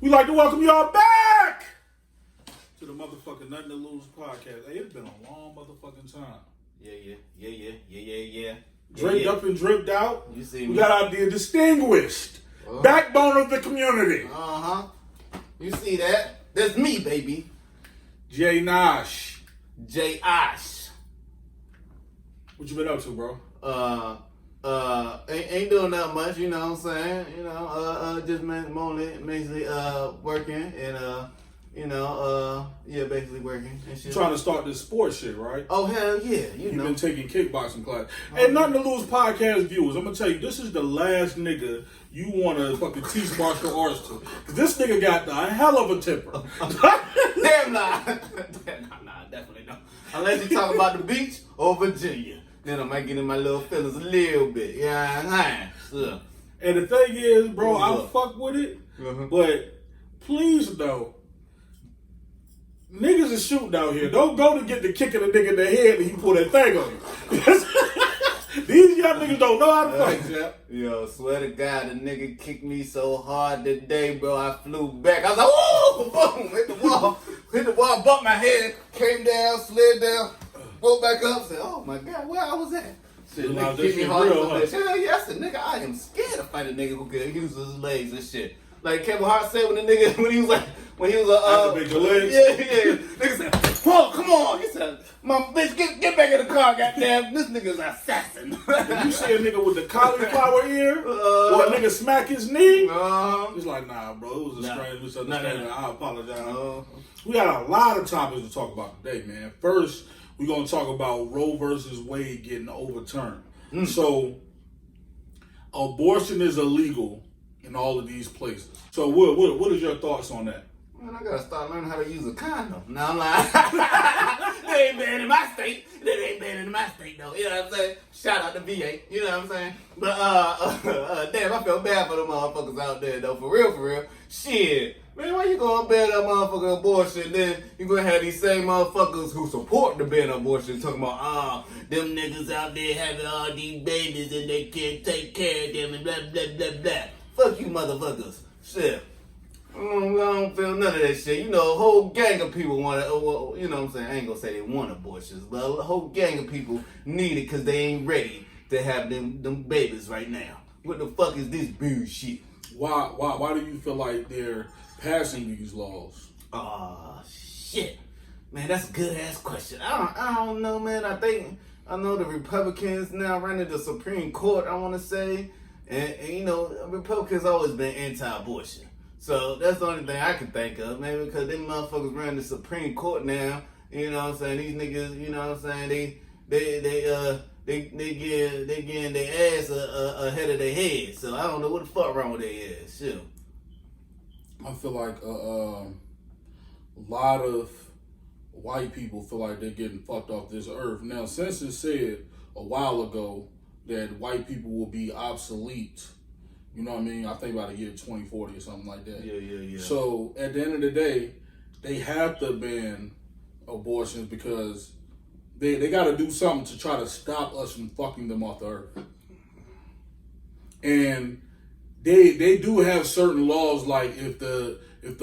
We'd like to welcome y'all back to the motherfucking Nothing to Lose podcast. Hey, it's been a long motherfucking time. Yeah. Draped up and dripped out. You see me? We got out there distinguished. Backbone of the community. You see that? That's me, baby. Jay Nosh. J. Osh. What you been up to, bro? Ain't doing that much, you know what I'm saying? You know, just mainly working and basically working and shit. Trying to start this sports shit, right? Oh hell yeah, You've been taking kickboxing class. Hey, Nothing to Lose podcast viewers, I'm gonna tell you, this is the last nigga you wanna fucking teach martial arts to. Cause this nigga got a hell of a temper. Damn nah, definitely not. Unless you talk about the beach or Virginia. Then I might get in my little feelings a little bit. Yeah. And the thing is, bro, I fuck with it, but please though, niggas is shooting out here. Don't go to get the kick of the nigga in the head and he pull that thing on you. These young niggas don't know how to fight, Jeff. Yo, swear to God, the nigga kicked me so hard today, bro. I flew back. I was like, whoa, boom, hit the wall, bumped my head, came down, slid down. Go back up, said, "Oh my God, where I was at?" Shit, nigga kicked me hard. Hell yeah, I said, "Nigga, I am scared to fight a nigga who can use his legs and shit." Like Kevin Hart said when he was legs. Yeah. Nigga said, "Whoa, come on!" He said, "My bitch, get back in the car, goddamn! This nigga's an assassin." You see a nigga with the cauliflower ear, or a nigga smack his knee? He's like, nah, bro, it was a strange misunderstanding. I apologize. We got a lot of topics to talk about today, man. First, we're going to talk about Roe versus Wade getting overturned. So, abortion is illegal in all of these places. So, what is your thoughts on that? Man, I got to start learning how to use a condom. No, I'm lying. They ain't banned in my state. They ain't banned in my state, though. You know what I'm saying? Shout out to VA. You know what I'm saying? But, damn, I feel bad for them motherfuckers out there, though. For real. Shit. Man, why you gonna ban that motherfucking abortion? Then you gonna have these same motherfuckers who support the ban abortion talking about, them niggas out there having all these babies and they can't take care of them and blah, blah, blah, blah. Fuck you motherfuckers. Shit. I don't feel none of that shit. You know, a whole gang of people want to, you know what I'm saying? I ain't gonna say they want abortions, but a whole gang of people need it because they ain't ready to have them babies right now. What the fuck is this bullshit? Why do you feel like they're passing these laws? Shit. Man, that's a good ass question. I don't know, man. I know the Republicans now running the Supreme Court, I want to say. And, you know, Republicans always been anti-abortion. So that's the only thing I can think of, maybe because them motherfuckers running the Supreme Court now. You know what I'm saying? These niggas, you know what I'm saying? They getting their ass ahead of their head. So I don't know what the fuck wrong with their ass. Shit. I feel like a lot of white people feel like they're getting fucked off this earth. Now, since it said a while ago that white people will be obsolete, you know what I mean? I think about the year 2040 or something like that. Yeah. So at the end of the day, they have to ban abortions because they got to do something to try to stop us from fucking them off the earth. And they do have certain laws, like if the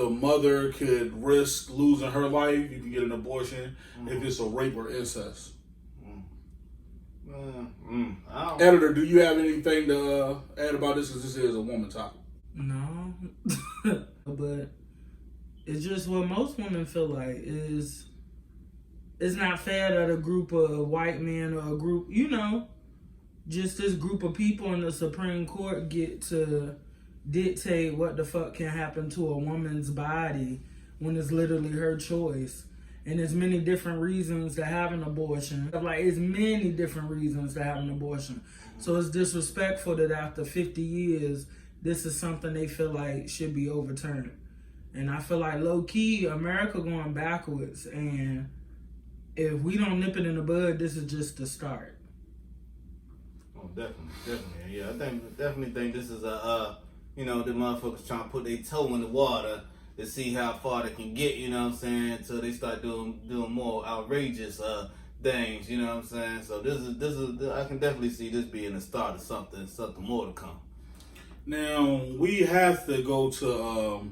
mother could risk losing her life, you can get an abortion. If it's a rape or incest. Editor, do you have anything to add about this? Because this is a woman topic. No, but it's just what most women feel like is it's not fair that a group of white men or a group, you know, just this group of people in the Supreme Court get to dictate what the fuck can happen to a woman's body when it's literally her choice. And there's many different reasons to have an abortion. Like, it's many different reasons to have an abortion. So it's disrespectful that after 50 years, this is something they feel like should be overturned. And I feel like low-key, America going backwards. And if we don't nip it in the bud, this is just the start. Oh, definitely. Yeah, definitely think this is the motherfuckers trying to put their toe in the water to see how far they can get, you know what I'm saying, until they start doing more outrageous things, you know what I'm saying? So this is I can definitely see this being the start of something more to come. Now, we have to go to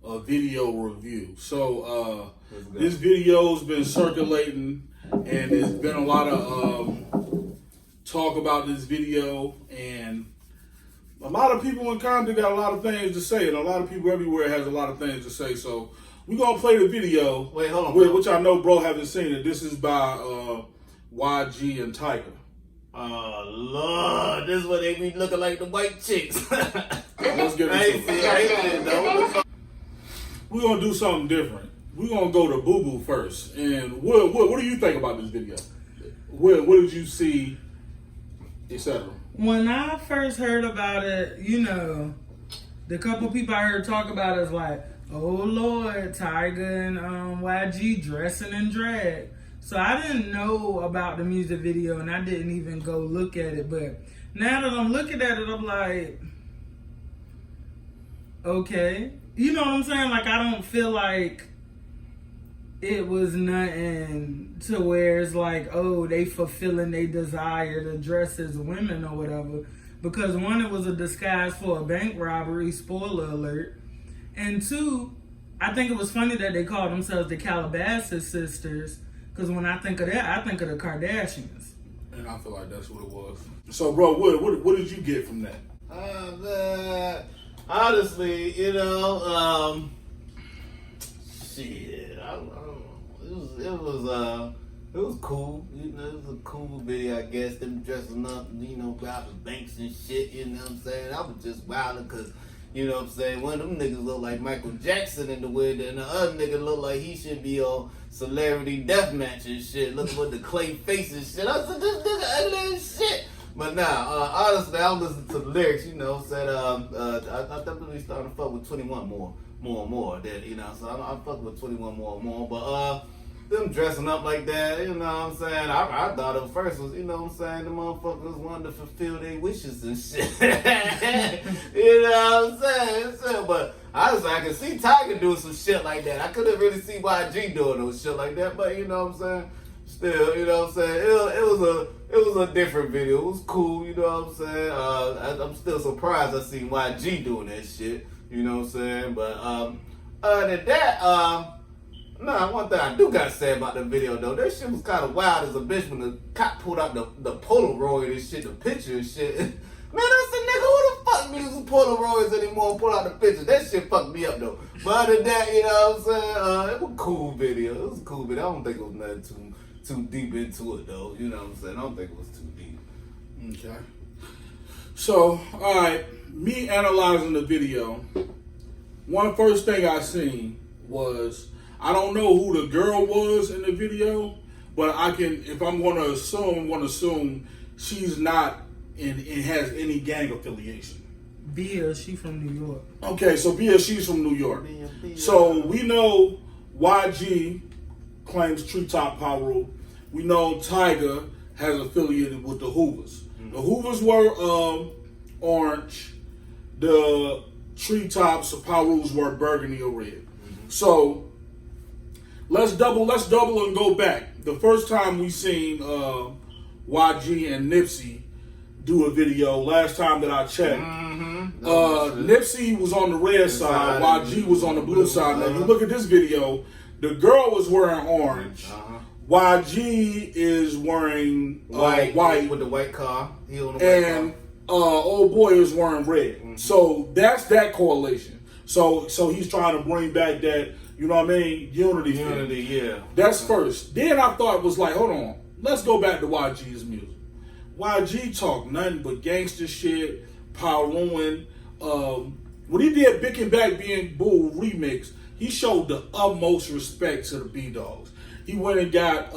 a video review. So this video's been circulating, and there's been a lot of talk about this video, and a lot of people in Compton got a lot of things to say, and a lot of people everywhere has a lot of things to say. So we're gonna play the video. Wait, hold on, which I know bro hasn't seen it. This is by YG and Tyga. Oh Lord, this is what they be looking like, the white chicks. Let's get into it. We're gonna do something different. We're gonna go to Boo Boo first. And what do you think about this video? What did you see, etc.? When I first heard about it, you know, the couple people I heard talk about it is like, oh Lord, Tyga and YG dressing in drag. So I didn't know about the music video, and I didn't even go look at it. But now that I'm looking at it, I'm like, okay. You know what I'm saying? Like, I don't feel like it was nothing to where it's like, oh, they fulfilling their desire to dress as women or whatever. Because one, it was a disguise for a bank robbery, spoiler alert. And two, I think it was funny that they called themselves the Calabasas sisters. Because when I think of that, I think of the Kardashians. And I feel like that's what it was. So, bro, what did you get from that? Honestly, you know, shit, I don't know. It was cool. You know, it was a cool video, I guess. Them dressing up, you know, robbing banks and shit. You know what I'm saying? I was just wilding because, you know what I'm saying, one of them niggas look like Michael Jackson in the window, and the other nigga look like he should be on Celebrity Deathmatch and shit, looking with the clay face and shit. I said, this nigga ugly as shit. But nah, honestly, I was listening to the lyrics, you know, said, I definitely started to fuck with 21 more and more, that, you know, so I fuck with 21 more and more, but, them dressing up like that, you know what I'm saying? I thought at first was, you know what I'm saying, the motherfuckers wanted to fulfill their wishes and shit. You know what I'm saying? So, but honestly, I can see Tyga doing some shit like that. I couldn't really see YG doing no shit like that, but you know what I'm saying? Still, you know what I'm saying? It was a different video. It was cool, you know what I'm saying? I'm still surprised I seen YG doing that shit, you know what I'm saying? But other than that, nah, one thing I do gotta say about the video though, that shit was kind of wild as a bitch when the cop pulled out the Polaroid and shit, the picture and shit. Man, I said, nigga, who the fuck be using Polaroids anymore and pull out the picture? That shit fucked me up though. But other than that, you know what I'm saying, it was a cool video. It was a cool video. I don't think it was nothing too deep into it though. You know what I'm saying? I don't think it was too deep. Okay. So, alright, me analyzing the video, one first thing I seen was, I don't know who the girl was in the video, but I can, if I'm going to assume she's not and has any gang affiliation. Bia, she from New York. Okay, so Bia, she's from New York. So we know YG claims Treetop Power Rule. We know Tyga has affiliated with the Hoovers. Mm-hmm. The Hoovers were orange. The Treetops of Power Rules were burgundy or red. Mm-hmm. So let's double and go back. The first time we seen YG and Nipsey do a video, last time that I checked, Nipsey was on the red side, YG was on the blue side. Now you look at this video, the girl was wearing orange. YG is wearing white with the white car. He on the white and old boy is wearing red. Mm-hmm. So that's that correlation. So he's trying to bring back that, you know what I mean, unity, yeah. That's first. Then I thought it was like, hold on, let's go back to YG's music. YG talk nothing but gangster shit, Power Ruin. When he did Big and Back Being Bull remix, he showed the utmost respect to the B-Dogs. He went and got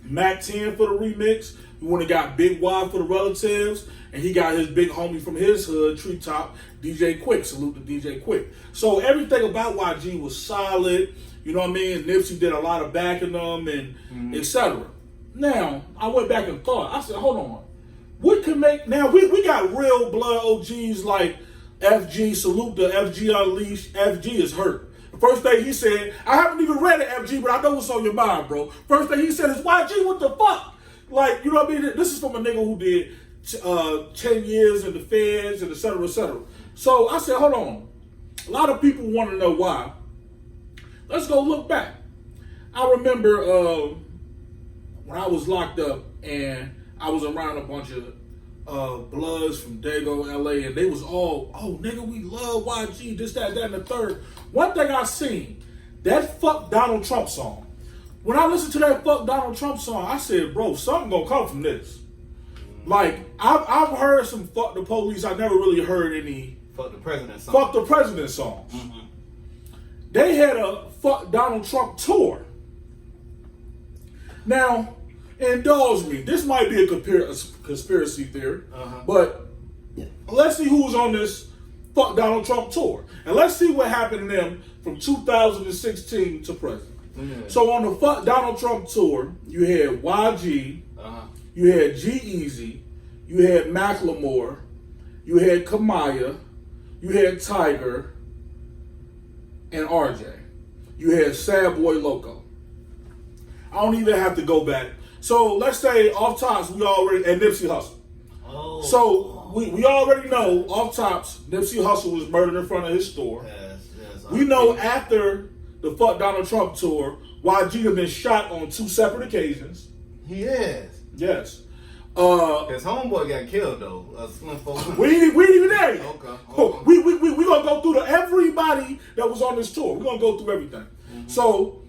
Mac 10 for the remix. He went and got Big Y for the Relatives. And he got his big homie from his hood, Treetop, DJ Quick. Salute to DJ Quick. So everything about YG was solid. You know what I mean? Nipsey did a lot of backing them and etc. Now, I went back and thought. I said, hold on. What could make... Now, we got real blood OGs like FG. Salute to FG Unleashed. FG is hurt. The first thing he said, I haven't even read it, FG, but I know what's on your mind, bro. First thing he said is, YG, what the fuck? Like, you know what I mean? This is from a nigga who did 10 years in the feds and et cetera, et cetera. So I said, hold on. A lot of people want to know why. Let's go look back. I remember when I was locked up and I was around a bunch of bloods from Dago, LA, and they was all, oh, nigga, we love YG, this, that, and the third. One thing I seen, that Fuck Donald Trump song. When I listened to that Fuck Donald Trump song, I said, bro, something gonna come from this. Like, I've heard some Fuck the Police. I never really heard any Fuck the President songs. Fuck the President songs. Mm-hmm. They had a Fuck Donald Trump tour. Now, indulge me. This might be a conspiracy theory, but let's see who's on this Fuck Donald Trump tour. And let's see what happened to them from 2016 to present. Mm-hmm. So on the Fuck Donald Trump tour, you had YG, you had G-Eazy, you had Macklemore, you had Kamaya, you had Tyga, and RJ. You had Sad Boy Loco. I don't even have to go back. So let's say off tops, we already, and Nipsey Hussle. Oh. So we already know off tops, Nipsey Hussle was murdered in front of his store. Yes, we know after the Fuck Donald Trump tour, YG had been shot on 2 separate occasions. He is. Yes. His homeboy got killed though. Slim folk. We ain't even there yet. Okay. We gonna go through everybody that was on this tour. We're gonna go through everything. Mm-hmm. So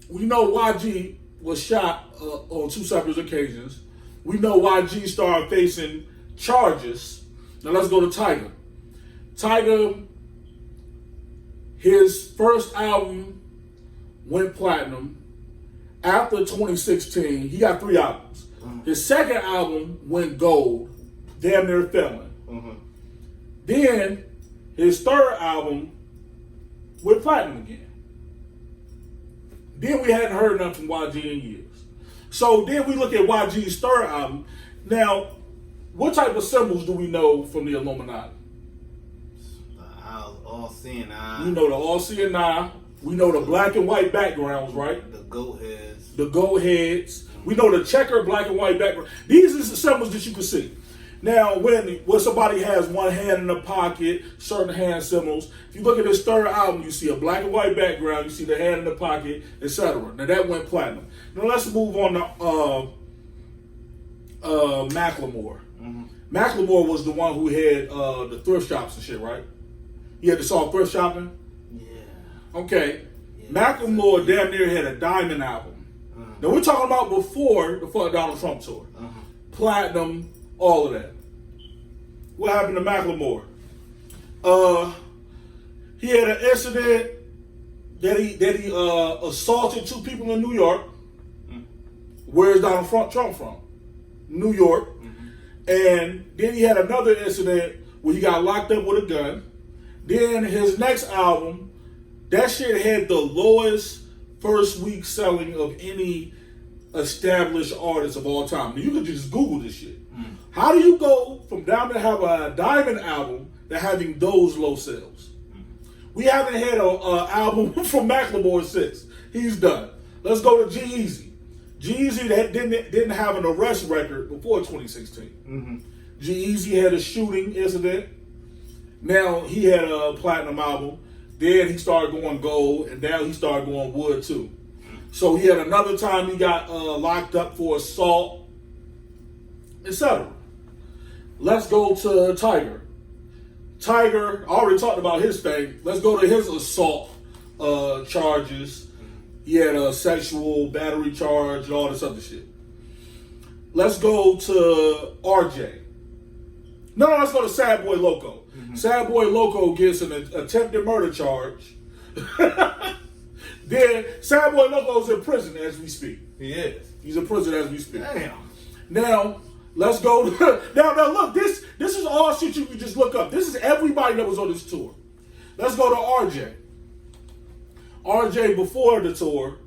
we know YG was shot on 2 separate occasions. We know YG started facing charges. Now let's go to Tyga. Tyga, his first album went platinum. After 2016, he got 3 albums. Mm-hmm. His second album went gold, damn near felon. Mm-hmm. Then his third album went platinum again. Then we hadn't heard nothing from YG in years. So then we look at YG's third album. Now, what type of symbols do we know from the Illuminati? All-seeing eye. We know the all-seeing eye. We know the black and white backgrounds, right? The goat heads. The goat heads. We know the checker black and white background. These are the symbols that you can see. Now, when somebody has one hand in the pocket, certain hand symbols, if you look at his third album, you see a black and white background, you see the hand in the pocket, etc. Now, that went platinum. Now, let's move on to Macklemore. Mm-hmm. Macklemore was the one who had the thrift shops and shit, right? He had the song Thrift Shopping? Yeah. Okay. Yeah, Macklemore damn near had a diamond album. Now, we're talking about before the Fuck Donald Trump tour. Platinum, all of that. What happened to Macklemore? He had an incident that he assaulted 2 people in New York. Where's Donald Trump from? New York. And then he had another incident where he got locked up with a gun. Then his next album, that shit had the lowest first week selling of any established artist of all time. Now, you can just Google this shit. How do you go from down to have a diamond album to having those low sales? We haven't had an album from Macklemore since. He's done. Let's go to G-Eazy. G-Eazy that didn't have an arrest record before 2016. G-Eazy had a shooting incident. Now he had a platinum album. Then he started going gold, and now he started going wood too. So he had another time he got locked up for assault, etc. Let's go to Tyga. Tyga, I already talked about his thing. Let's go to his assault charges. He had a sexual battery charge and all this other shit. Let's go to RJ. No, let's go to Sad Boy Loco. Sad Boy Loco gets an attempted murder charge. Then Sad Boy Loco's in prison as we speak. He is. He's in prison as we speak. Damn. Now, let's go. Now look, this is all shit you can just look up. This is everybody that was on this tour. Let's go to RJ. RJ before the tour,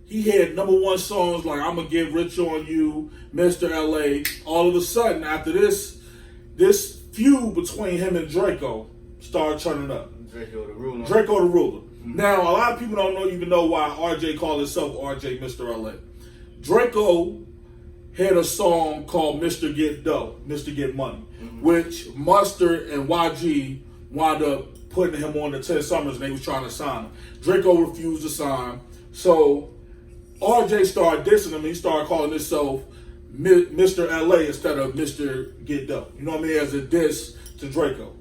he had #1 songs like "I'ma Get Rich on You," "Mr. LA." All of a sudden, after this feud between him and Draco started turning up. Draco the Ruler. Draco the Ruler. Now, a lot of people don't even know why RJ called himself RJ Mr. LA. Draco had a song called Mr. Get Dough, Mr. Get Money, which Mustard and YG wound up putting him on the 10 Summers and they was trying to sign him. Draco refused to sign. So RJ started dissing him. He started calling himself Mr. LA instead of Mr. Get Dope. You know what I mean? As a diss to Draco.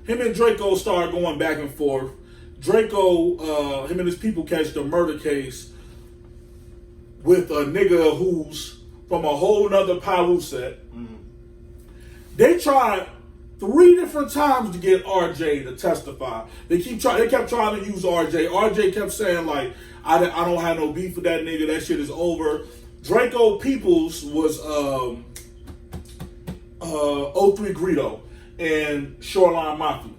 Him and Draco started going back and forth. Draco, him and his people catched a murder case with a nigga who's from a whole nother Palu set. They tried 3 different times to get RJ to testify. They kept trying to use RJ. RJ kept saying like, I don't have no beef with that nigga. That shit is over. Draco Peoples was 03 Greedo and Shoreline Mafia.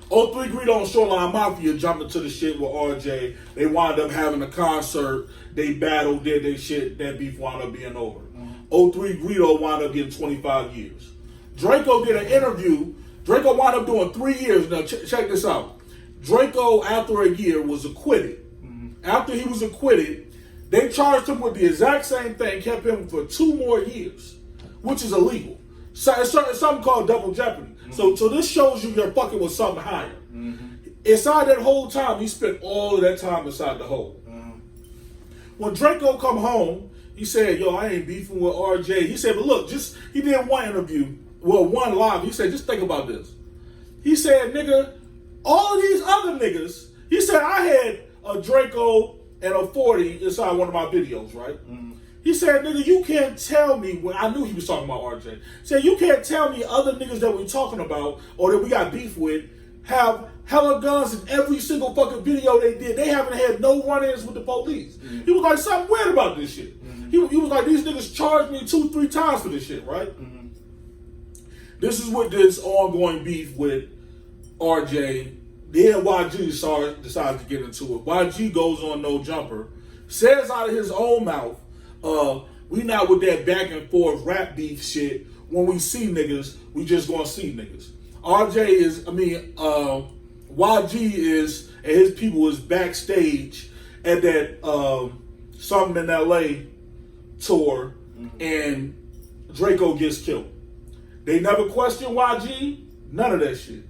03 Greedo and Shoreline Mafia jumped into the shit with RJ. They wound up having a concert. They battled, did their shit. That beef wound up being over. 03 Greedo wound up getting 25 years. Draco did an interview. Draco wound up doing 3 years. Now, check this out. Draco, after a year, was acquitted. After he was acquitted, they charged him with the exact same thing, kept him for 2 more years, which is illegal. So it's something called double jeopardy. So this shows you you're fucking with something higher. Inside that whole time, he spent all of that time inside the hole. When Draco come home, he said, yo, I ain't beefing with RJ. He said, but look, he did one interview, one live. He said, just think about this. He said, nigga, all of these other niggas, he said, I had a Draco and a 40 inside one of my videos, right? He said, nigga, you can't tell me, when I knew he was talking about RJ. He said, you can't tell me other niggas that we talking about or that we got beef with have hella guns in every single fucking video they did. They haven't had no run-ins with the police. He was like, something weird about this shit. He was like, these niggas charged me 2-3 times for this shit, right? This is what this ongoing beef with RJ. Then YG decides to get into it. YG goes on No Jumper, says out of his own mouth, we not with that back and forth rap beef shit. When we see niggas, we just gonna see niggas. YG is, and his people is backstage at that Something in LA tour, and Draco gets killed. They never question YG, none of that shit.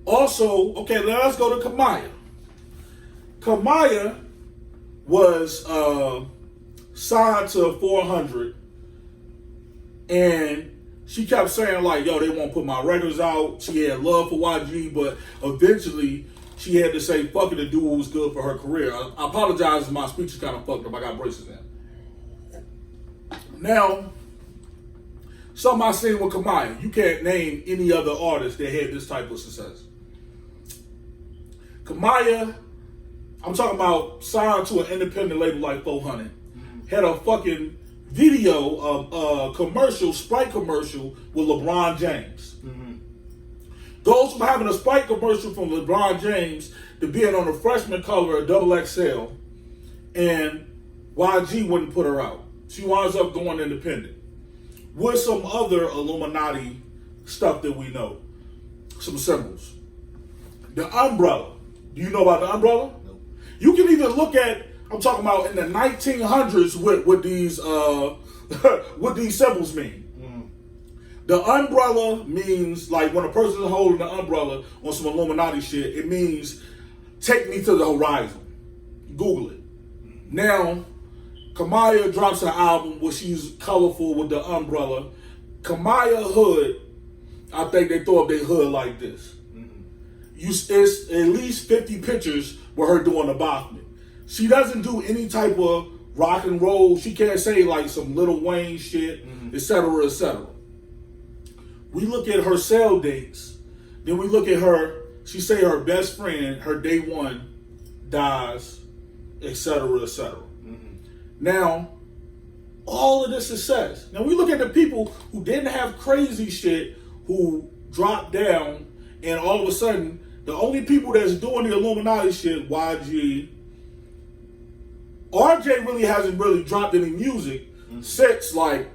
Also, okay, let's go to Kamaya. Kamaya was signed to 400, and she kept saying like, yo, they won't put my records out. She had love for YG, but eventually she had to say, fuck it, to do what was good for her career. I apologize if my speech is kind of fucked up. I got braces in. Now, something I seen with Kamaya, you can't name any other artist that had this type of success. Kamaya, I'm talking about signed to an independent label like 400, had a fucking video of a commercial, Sprite commercial with LeBron James. Goes from having a Sprite commercial from LeBron James to being on the freshman cover of XXL, and YG wouldn't put her out. She winds up going independent with some other Illuminati stuff that we know, some symbols. The umbrella. Do you know about the umbrella? Nope. You can even look at, I'm talking about in the 1900s what these what these symbols mean. The umbrella means, like, when a person is holding the umbrella on some Illuminati shit, it means take me to the horizon. Google it. Now, Kamaya drops an album where she's colorful with the umbrella. Kamaya hood, I think they throw up their hood like this. It's at least 50 pictures with her doing the Bachman. She doesn't do any type of rock and roll. She can't say like some Lil Wayne shit, etc., etc. We look at her sale dates. Then we look at her. She say her best friend, her day one, dies, etc., etc. Now, all of this success. Now we look at the people who didn't have crazy shit, who dropped down, and all of a sudden, the only people that's doing the Illuminati shit, YG, RJ really hasn't really dropped any music since like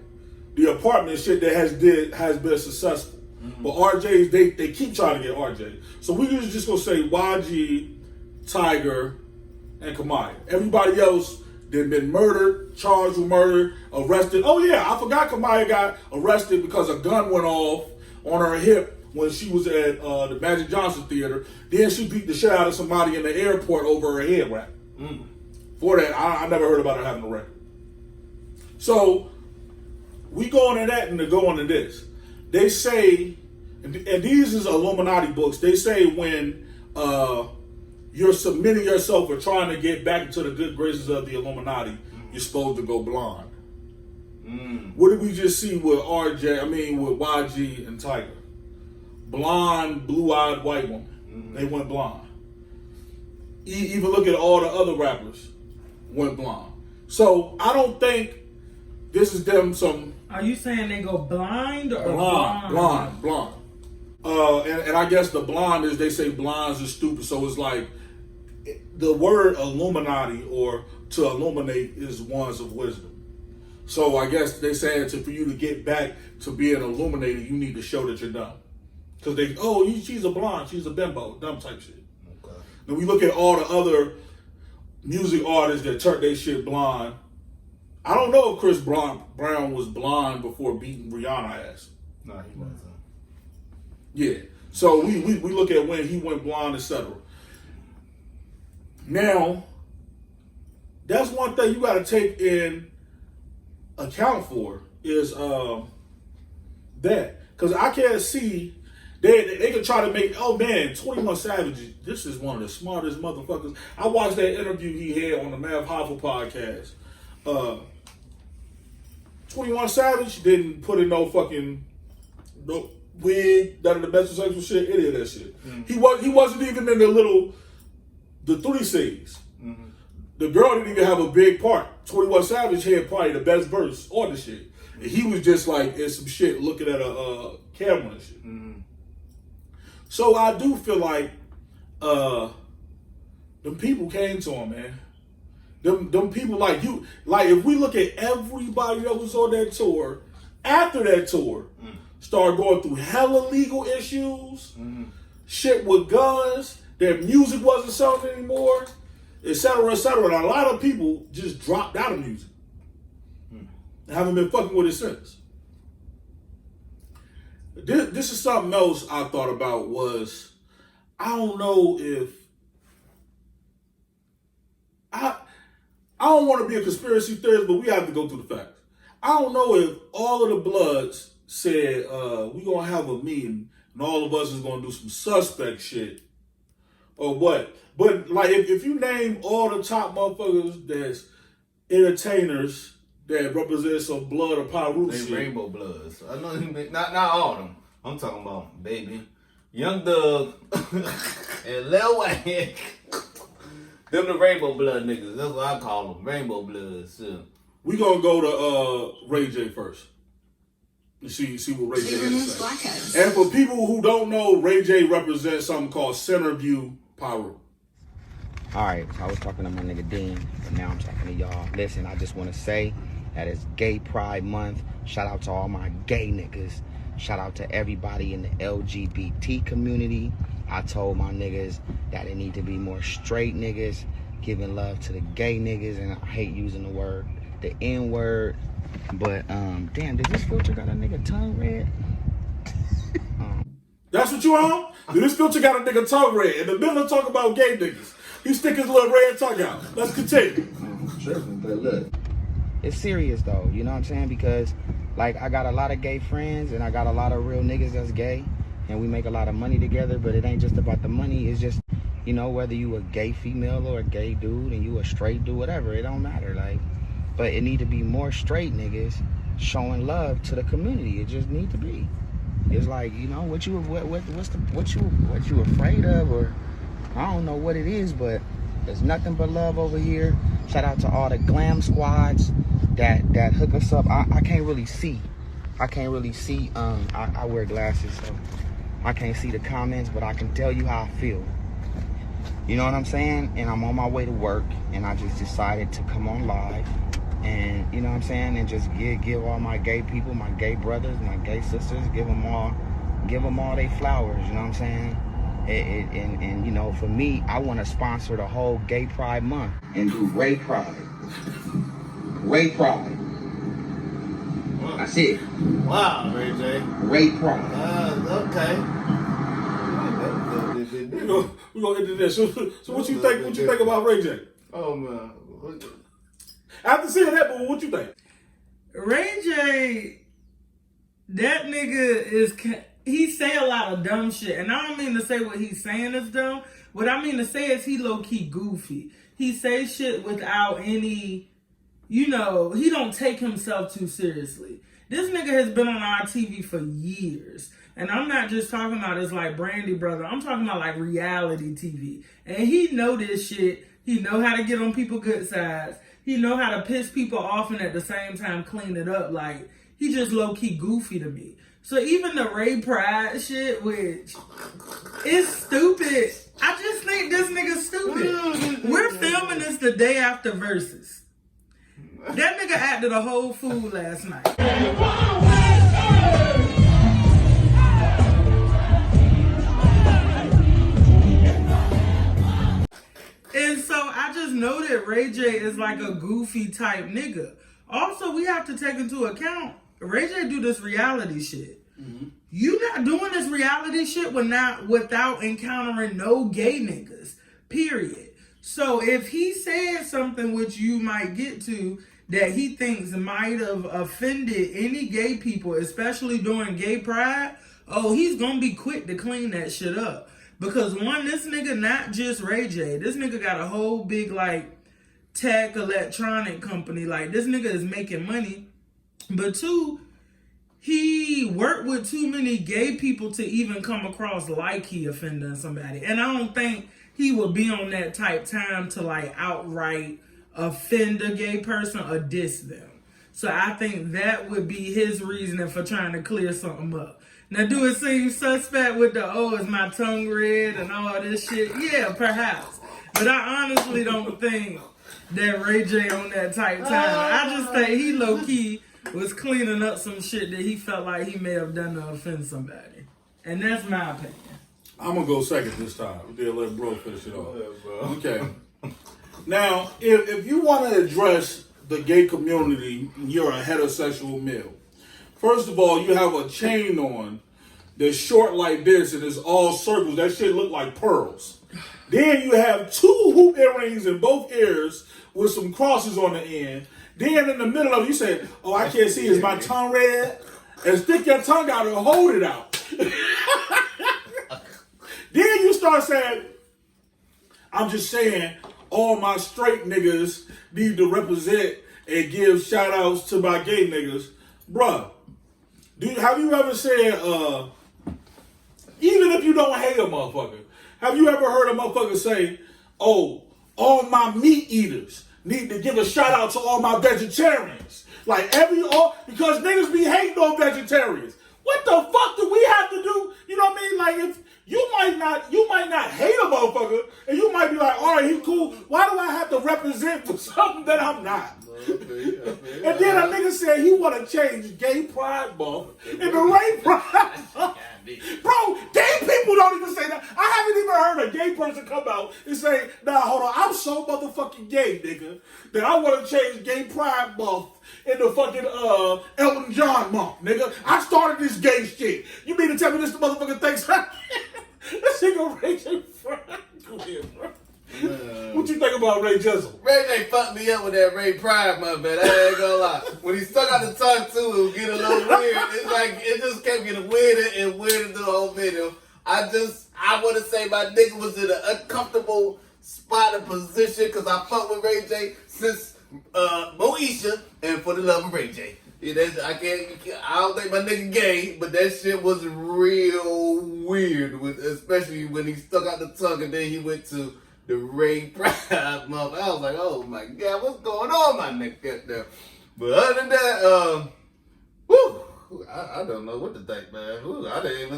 the apartment shit that has been successful. But RJ's, they keep trying to get RJ. So we just gonna say YG, Tyga, and Kamaya. Everybody else, they've been murdered, charged with murder, arrested. Oh yeah, I forgot Kamaya got arrested because a gun went off on her hip when she was at the Magic Johnson Theater. Then she beat the shit out of somebody in the airport over her head wrap. For that, I never heard about her having a record. So we go into that and they go into this. They say, and these is Illuminati books. They say when you're submitting yourself or trying to get back into the good graces of the Illuminati, you're supposed to go blonde. What did we just see with with YG and Tyga? Blonde, blue-eyed white woman. They went blonde. Even look at all the other rappers went blonde. So I don't think this is them some... Are you saying they go blind or blonde? Blonde. And I guess the blonde is, they say blondes are stupid, so it's like the word Illuminati or to illuminate is ones of wisdom. So I guess they saying for you to get back to being illuminated, you need to show that you're dumb. Because she's a blonde, she's a bimbo, dumb type shit. Okay. Then we look at all the other music artists that turned their shit blonde. I don't know if Chris Brown was blonde before beating Rihanna ass. No, he wasn't. Yeah. So we look at when he went blonde, etc. Now, that's one thing you got to take in account for is that. Because I can't see, they could try to make, 21 Savage, this is one of the smartest motherfuckers. I watched that interview he had on the Mav Hoffa podcast. 21 Savage didn't put in no wig, none of the best sexual shit, any of that shit. He wasn't even in the 3 C's. The girl didn't even have a big part. 21 Savage had probably the best verse on the shit. And he was just like in some shit looking at a camera and shit. So I do feel like them people came to him, man. Them people like you, like if we look at everybody that was on that tour, after that tour, started going through hella legal issues, shit with guns, their music wasn't selling anymore, etc., etc. And a lot of people just dropped out of music. And haven't been fucking with it since. This is something else I thought about was, I don't know if, I don't want to be a conspiracy theorist, but we have to go through the facts. I don't know if all of the Bloods said, we're going to have a meeting and all of us is going to do some suspect shit or what. But like if you name all the top motherfuckers that's entertainers that represent some blood or Pyru shit. They Rainbow Bloods. I know not all of them. I'm talking about Baby, Young Thug, and Lil Wayne. Them the Rainbow Blood niggas. That's what I call them. Rainbow Bloods. Yeah. We gonna go to Ray J first. You see what Ray J has to say. And for people who don't know, Ray J represents something called Centerview Pyru. Alright, so I was talking to my nigga Dean, but now I'm talking to y'all. Listen, I just want to say that it's Gay Pride Month. Shout out to all my gay niggas. Shout out to everybody in the LGBT community. I told my niggas that it need to be more straight niggas giving love to the gay niggas, and I hate using the N-word. But damn, did this filter got a nigga tongue red? That's what you on? This filter got a nigga tongue red. In the middle of talking about gay niggas, he stick his little red tongue out. Let's continue. But look, it's serious though, you know what I'm saying? Because like I got a lot of gay friends and I got a lot of real niggas that's gay, and we make a lot of money together, but it ain't just about the money. It's just, you know, whether you a gay female or a gay dude and you a straight dude, whatever, it don't matter. Like, but it need to be more straight niggas showing love to the community. It just need to be. It's like, you know, what you afraid of, or I don't know what it is, but there's nothing but love over here. Shout out to all the glam squads that hook us up. I can't really see. I wear glasses, so I can't see the comments, but I can tell you how I feel. You know what I'm saying? And I'm on my way to work, and I just decided to come on live, and you know what I'm saying, and just give all my gay people, my gay brothers, my gay sisters, give them all their flowers. You know what I'm saying? And you know, for me, I want to sponsor the whole Gay Pride Month and do Ray Pride. Ray Pride. That's it. Wow, Ray J. Ray Pride. Okay. We're gonna into this. So what you think? What you think about Ray J? Oh man. After seeing that, but what you think? Ray J, that nigga is. He say a lot of dumb shit, and I don't mean to say what he's saying is dumb. What I mean to say is he low key goofy. He says shit without any, he don't take himself too seriously. This nigga has been on our TV for years. And I'm not just talking about his like Brandy brother. I'm talking about like reality TV. And he know this shit. He know how to get on people's good sides. He know how to piss people off and at the same time clean it up. Like, he just low-key goofy to me. So even the Ray Pride shit, which is stupid. I just think this nigga's stupid. We're filming this the day after Versus. That nigga acted a whole fool last night. And so I just know that Ray J is like a goofy type nigga. Also, we have to take into account, Ray J do this reality shit. Mm-hmm. You not doing this reality shit without encountering no gay niggas, period. So if he said something which you might get to that he thinks might have offended any gay people, especially during gay pride, he's gonna be quick to clean that shit up. Because one, this nigga not just Ray J. This nigga got a whole big like tech electronic company. Like this nigga is making money. But two, he worked with too many gay people to even come across like he offending somebody. And I don't think he would be on that type time to like outright offend a gay person or diss them. So I think that would be his reasoning for trying to clear something up. Now, do it seem suspect with the, is my tongue red and all this shit? Yeah, perhaps. But I honestly don't think that Ray J on that type time. I just think he low-key was cleaning up some shit that he felt like he may have done to offend somebody. And that's my opinion. I'm going to go second this time. We'll let bro finish it off. Okay. Now, if you want to address the gay community, you're a heterosexual male. First of all, you have a chain on that's short like this and it's all circles. That shit look like pearls. Then you have 2 hoop earrings in both ears with some crosses on the end. Then in the middle of it, you say, I can't see, is my tongue red? And stick your tongue out and hold it out. Then you start saying, I'm just saying, all my straight niggas need to represent and give shout outs to my gay niggas. Bruh, have you ever said, even if you don't hate a motherfucker, have you ever heard a motherfucker say, all my meat eaters need to give a shout out to all my vegetarians? Like because niggas be hating on vegetarians. What the fuck do we have to do? You know what I mean? Like if you might not hate a motherfucker and you might be like, all right, he's cool. Why do I have to represent for something that I'm not? And then a nigga said he want to change Gay Pride Month into Ray Pride Month. Bro, gay people don't even say that. I haven't even heard a gay person come out and say, nah, hold on, I'm so motherfucking gay, nigga, that I want to change Gay Pride Month into fucking Elton John month, nigga. I started this gay shit. You mean to tell me this motherfucker thinks this nigga Ray J Go ahead, bro. What you think about Ray Jizzle? Ray J fucked me up with that Ray Pride month, man. I ain't gonna lie. When he stuck out the tongue too, it would get a little weird. It's like it just kept getting weirder and weirder through the whole video. I want to say my nigga was in an uncomfortable spot and position because I fucked with Ray J since Moesha and for the love of Ray J. Yeah, I don't think my nigga gay, but that shit was real weird, especially when he stuck out the tongue and then he went to the Ray Pride month. I was like, oh my God, what's going on, my nigga there? But other than that, I don't know what to think, man. I didn't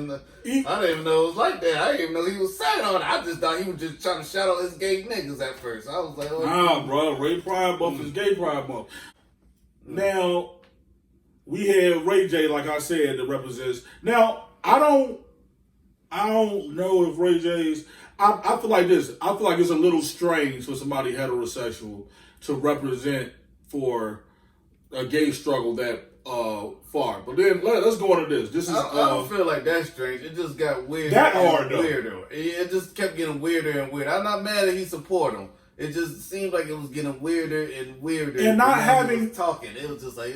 even know it was like that. I didn't even know he was saying on it. I just thought he was just trying to shout out his gay niggas at first. I was like, nah, bro, Ray Pride Month is Gay Pride Month. Now, we have Ray J, like I said, that represents. Now, I don't know if Ray J's. I feel like this. I feel like it's a little strange for somebody heterosexual to represent for a gay struggle that far. But then let's go into this. This is I don't feel like that's strange. It just got weirder. That hard though. Weirder. It just kept getting weirder and weirder. I'm not mad that he support him. It just seemed like it was getting weirder and weirder. And not having talking, it was just like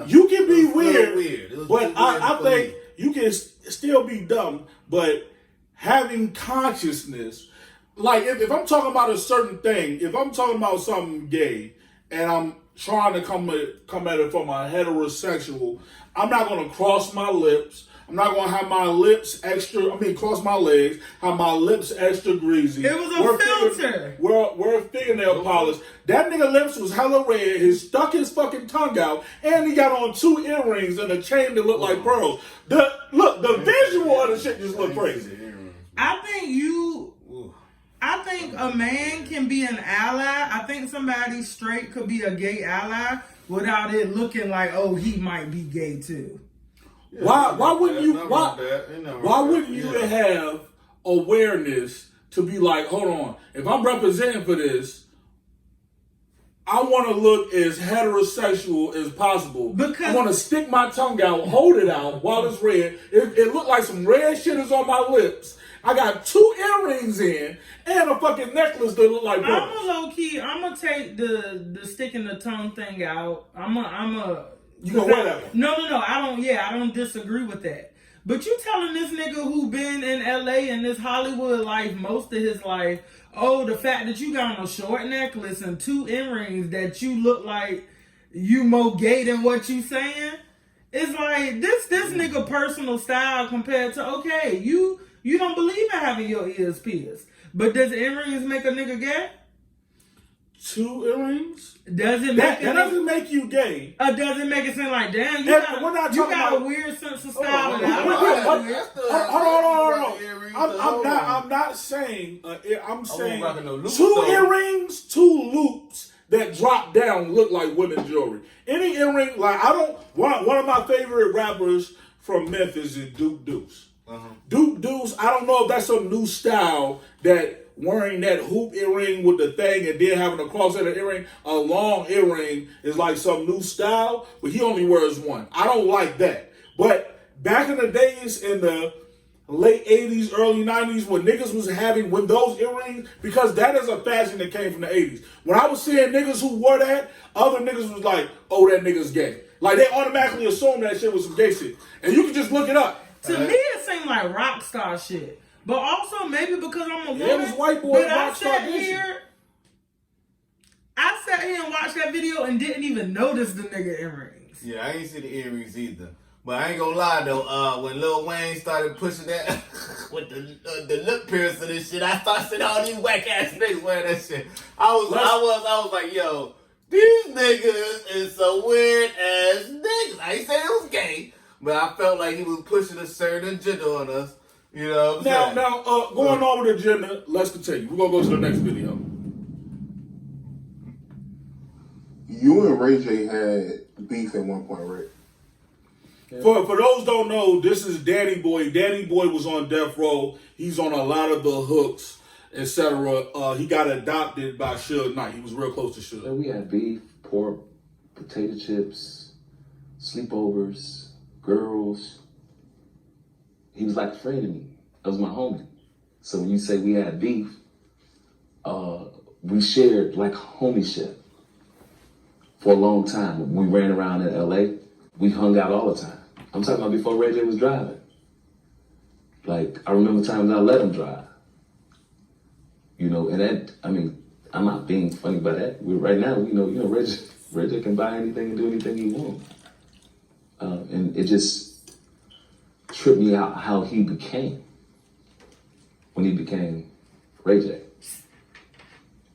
you can be weird, but I think me. you can still be dumb. But having consciousness, like if I'm talking about a certain thing, if I'm talking about something gay, and I'm trying to come at it from a heterosexual, I'm not going to cross my lips. I'm not going to have my lips cross my legs, have my lips extra greasy. It was a filter. Wear fingernail polish. That nigga lips was hella red. He stuck his fucking tongue out, and he got on 2 earrings and a chain that looked like pearls. The visual of the shit just looked crazy. I think a man can be an ally. I think somebody straight could be a gay ally without it looking like, oh, he might be gay too. Yeah, why wouldn't you have awareness to be like, hold on, if I'm representing for this, I want to look as heterosexual as possible. Because I want to stick my tongue out, hold it out while it's red. It looked like some red shit is on my lips. I got 2 earrings in and a fucking necklace that look like pearls. I'm a low key. I'm gonna take the sticking the tongue thing out. You know whatever. No. I don't disagree with that. But you telling this nigga who been in LA and this Hollywood life most of his life, oh, the fact that you got on a short necklace and 2 earrings that you look like you more gay than what you saying? It's like this nigga personal style compared to, okay, you don't believe in having your ears pierced. But does earrings make a nigga gay? 2 earrings? Doesn't that doesn't make you gay. Does it make it seem like, damn, you got a weird sense of style. Hold on. I'm not saying. I'm saying 2 earrings, 2 loops that drop down look like women's jewelry. Any earring, like one of my favorite rappers from Memphis is Duke Deuce. Duke Deuce, I don't know if that's some new style that wearing that hoop earring with the thing and then having a cross-headed earring, a long earring is like some new style, but he only wears 1. I don't like that. But back in the days in the late 80s, early 90s, when niggas was having those earrings, because that is a fashion that came from the 80s. When I was seeing niggas who wore that, other niggas was like, oh, that nigga's gay. Like, they automatically assumed that shit was some gay shit. And you can just look it up. To me, it seemed like rock star shit. But also, maybe because I'm a woman. Yeah, this white boy rock star shit. I sat here and watched that video and didn't even notice the nigga earrings. Yeah, I ain't see the earrings either. But I ain't gonna lie though, when Lil Wayne started pushing that with the lip piercing and shit, I started seeing all these whack ass niggas wearing that shit. I was like, yo, these niggas is some weird ass niggas. I ain't saying it was gay, but I felt like he was pushing a certain agenda on us. You know what I'm saying? Now, going on with the agenda, let's continue. We're gonna go to the next video. You and Ray J had beef at one point, right? Yeah. For those don't know, this is Danny Boy. Danny Boy was on death row. He's on a lot of the hooks, etc. He got adopted by Suge Knight. He was real close to Suge. So we had beef, pork, potato chips, sleepovers, girls. He was like a friend to me. That was my homie. So when you say we had beef, we shared like homie-ship for a long time. When we ran around in LA, we hung out all the time. I'm talking about before Ray J was driving. Like, I remember times I let him drive. You know, and that, I mean, I'm not being funny by that. Right now, you know, Ray J can buy anything and do anything he wants. And it just tripped me out how he became when he became Ray J.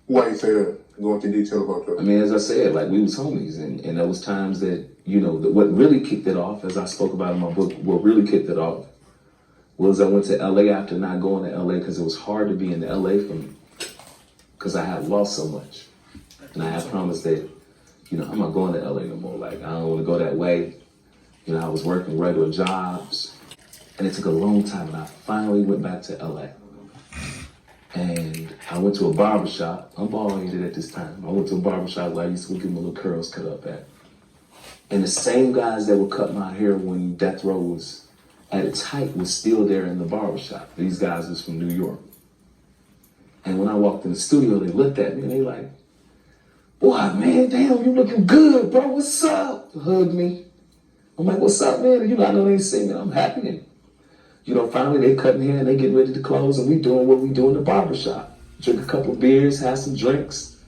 Why you say that? Go into detail about that. I mean, as I said, like, we was homies, and there was times that, you know, what really kicked it off, as I spoke about in my book, what really kicked it off was I went to LA after not going to LA because it was hard to be in LA for me because I had lost so much. And I had promised that, you know, I'm not going to LA no more. Like, I don't want to go that way. You know, I was working regular jobs, and it took a long time, and I finally went back to LA. And I went to a barbershop. I'm bald-headed at this time. I went to a barbershop where I used to get my little curls cut up at. And the same guys that would cut my hair when Death Row was at its height was still there in the barbershop. These guys was from New York. And when I walked in the studio, they looked at me and they like, boy, man, damn, you looking good, bro. What's up? Hugged me. I'm like, what's up, man? You know, I know they ain't seen me. I'm happy. And, you know, finally they cutting hair and they getting ready to close and we doing what we do in the barbershop. Drink a couple of beers, have some drinks,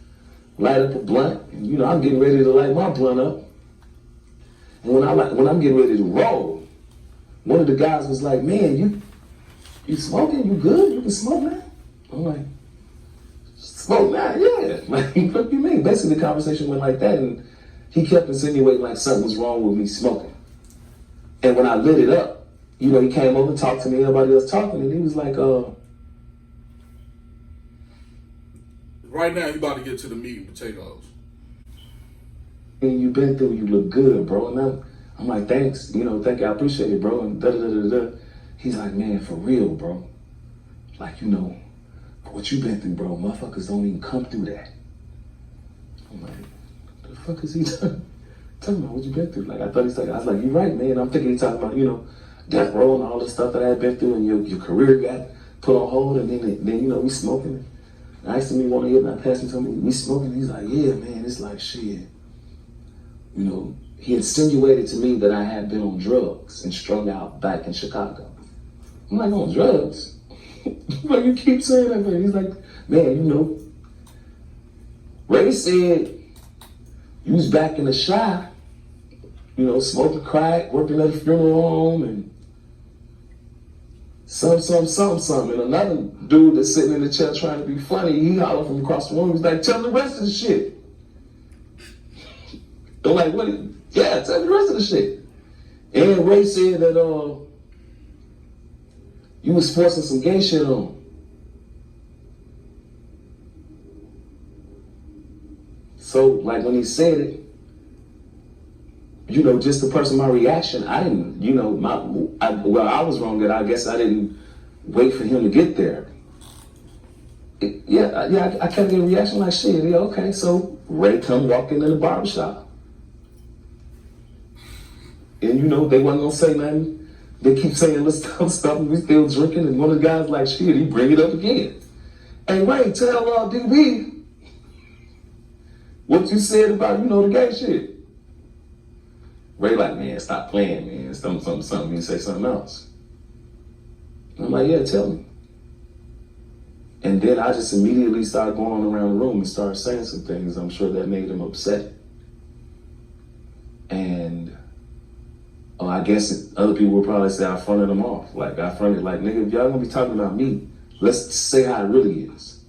light up a blunt. And, you know, I'm getting ready to light my blunt up. And when I'm getting ready to roll, one of the guys was like, man, you smoking? You good? You can smoke now? I'm like, smoke now? Yeah. Like, what do you mean? Basically, the conversation went like that, and he kept insinuating like something was wrong with me smoking. And when I lit it up, you know, he came over and talked to me, everybody else talking, and he was like, Right now, you about to get to the meat and potatoes. And you been through, you look good, bro. And I'm like, thanks, you know, thank you, I appreciate it, bro. And da-da-da-da-da. He's like, man, for real, bro. Like, you know, what you been through, bro, motherfuckers don't even come through that. I'm like, the fuck is he talking about? What you been through? Like, I was like, you're right, man. I'm thinking he's talking about, you know, death row and all the stuff that I had been through, and your career got put on hold, and then you know, we smoking. And I asked him, he wanted to hit, and I passed him to me, we smoking. He's like, yeah, man, it's like shit. You know, he insinuated to me that I had been on drugs and strung out back in Chicago. I'm like, on drugs? Like, you keep saying that, man. He's like, man, you know, Ray said you was back in the shop, you know, smoking crack, working at a funeral home, and something. And another dude that's sitting in the chair trying to be funny, he hollered from across the room. He's like, tell the rest of the shit. They're like, what? Yeah, tell the rest of the shit. And Ray said that you was forcing some gay shit on him. So, like, when he said it, you know, just to person my reaction, I didn't, you know, I was wrong that I guess I didn't wait for him to get there. I kept getting a reaction like, shit, yeah, okay. So Ray come walking in the barbershop. And, you know, they wasn't gonna say nothing. They keep saying this stuff and we still drinking. And one of the guys like, shit, he bring it up again. Hey, Ray, tell DB what you said about, you know, the gay shit. Ray like, man, stop playing, man. Something. You say something else. And I'm like, yeah, tell me. And then I just immediately started going around the room and started saying some things. I'm sure that made him upset. And I guess other people would probably say I fronted him off. Like, I fronted, like, nigga, if y'all gonna be talking about me, let's say how it really is.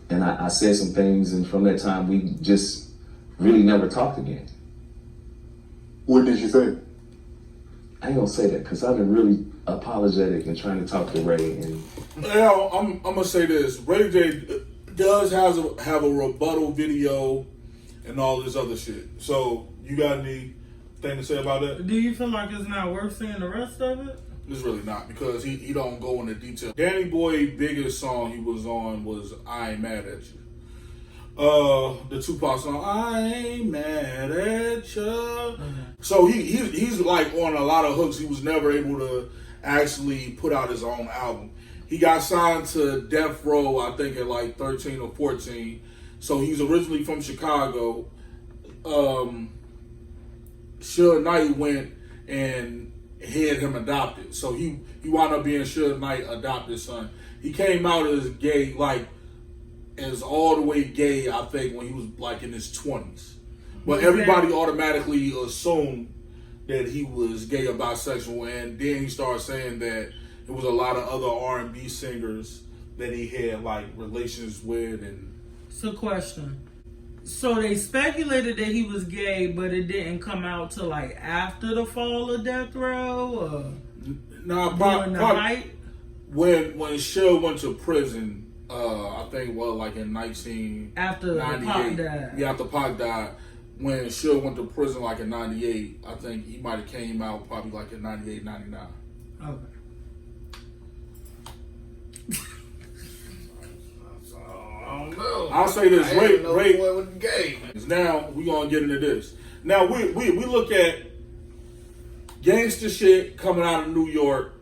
And I said some things, and from that time, we just really never talked again. What did you say? I ain't gonna say that because I've been really apologetic and trying to talk to Ray. And yeah, I'm gonna say this: Ray J does have a rebuttal video and all this other shit. So you got anything to say about that? Do you feel like it's not worth seeing the rest of it? It's really not, because he don't go into detail. Danny Boy's biggest song he was on was "I Ain't Mad at You." The Tupac song, "I Ain't Mad at You." Mm-hmm. So he's like on a lot of hooks. He was never able to actually put out his own album. He got signed to Death Row, I think, at like 13 or 14. So he's originally from Chicago. Suge Knight went and had him adopted. So he wound up being Suge Knight's adopted son. He came out as gay, like, as all the way gay, I think, when he was like in his 20s. But everybody automatically assumed that he was gay or bisexual, and then he started saying that there was a lot of other R&B singers that he had like relations with. And so, question. So they speculated that he was gay, but it didn't come out till like after the fall of Death Row, or during the height? When Suge went to prison. I think like in 1998. After Pac died. Yeah, after Pac died. When Suge went to prison like in 98, I think he might have came out probably like in 98, 99. Okay. I don't know. I'll say this, Ray was gay. Now we gonna get into this. Now we look at gangster shit coming out of New York.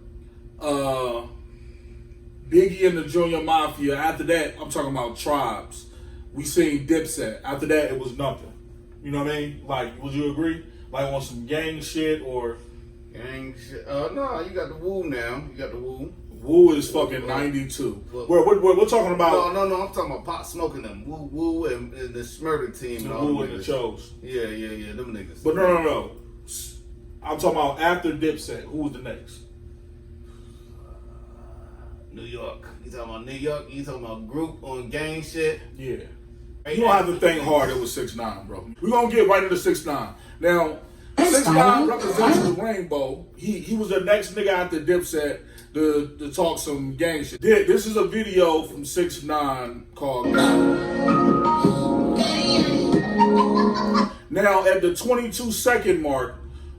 Biggie and the Junior Mafia. After that, I'm talking about Tribes. We seen Dipset. After that, it was nothing. You know what I mean? Like, would you agree? Like on some gang shit or gang shit? No, you got the Woo now. You got the Woo. Woo is fucking 92. We're talking about. No. I'm talking about Pop Smoking them. Woo and the Smurder team and all Woo them and the niggas. Chose. Yeah. Them niggas. But no. I'm talking about after Dipset. Who was the next? New York. You talking about New York? You talking about group on gang shit? Yeah. You don't have to think hard. It was 6ix9ine, bro. We're gonna get right into 6ix9ine. Now, 6ix9ine represents the rainbow. He was the next nigga after Dipset to talk some gang shit. This is a video from 6ix9ine called God. Now, at the 22-second mark,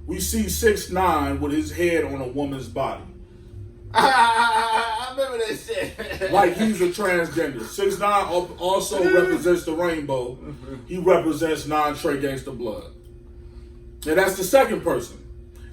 we see 6ix9ine with his head on a woman's body. I remember that shit. Like he's a transgender. 6ix9ine also represents the rainbow. He represents non-Trey Gangsta Blood. And that's the second person.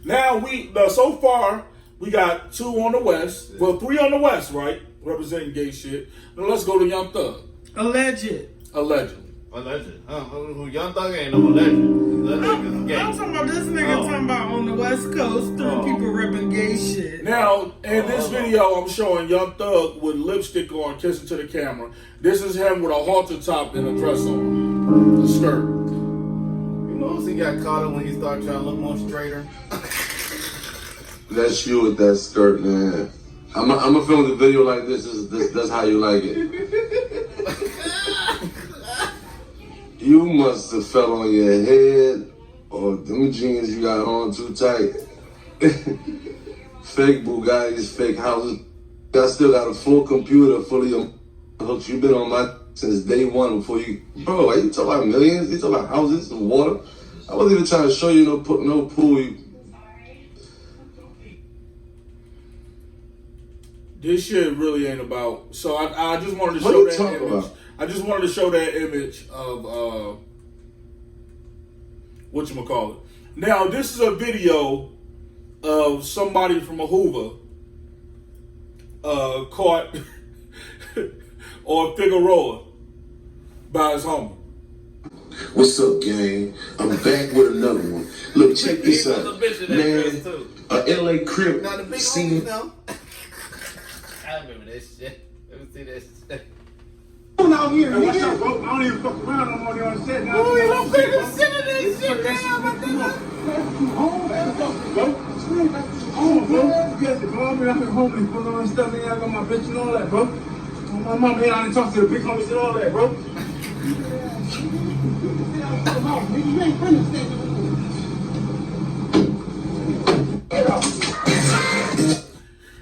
Now so far we got 2 on the West. Well, 3 on the West, right? Representing gay shit. Now let's go to Young Thug. Alleged. Who Young Thug ain't no legend. That nigga's gay. I'm talking about this nigga talking about on the West Coast, 3 people repping gay shit. Now, in this video, I'm showing Young Thug with lipstick on, kissing to the camera. This is him with a halter top and a dress on. The skirt. You notice he got caught up when he started trying to look more straighter? That's you with that skirt, man. I'm gonna film the video like this. That's how you like it. You must have fell on your head, or them jeans you got on too tight. Fake Bugattis, fake houses. I still got a full computer full of your hooks. You've been on my since day one before you. Bro, are you talking about millions? You talking about houses and water? I wasn't even trying to show you no pool. This shit really ain't about. So I just wanted to show that image. About? I just wanted to show that image of whatchamacallit. Now, this is a video of somebody from a Hoover caught on Figueroa by his homie. What's up, gang? I'm back with another one. Look, check this out. Man, LA Crip Now the big scene. homies now. I remember that shit. Let me see that shit. Out here, hey, what's up, bro? I don't even fuck around no more on set now. Oh, you don't think the shit of this shit down, my nigga? Oh, bro. Yes, bro. I mean, I've been home and putting on stuff, and I got my bitch and all that, bro. My mom, man, I didn't talk to the big homies and all that, bro.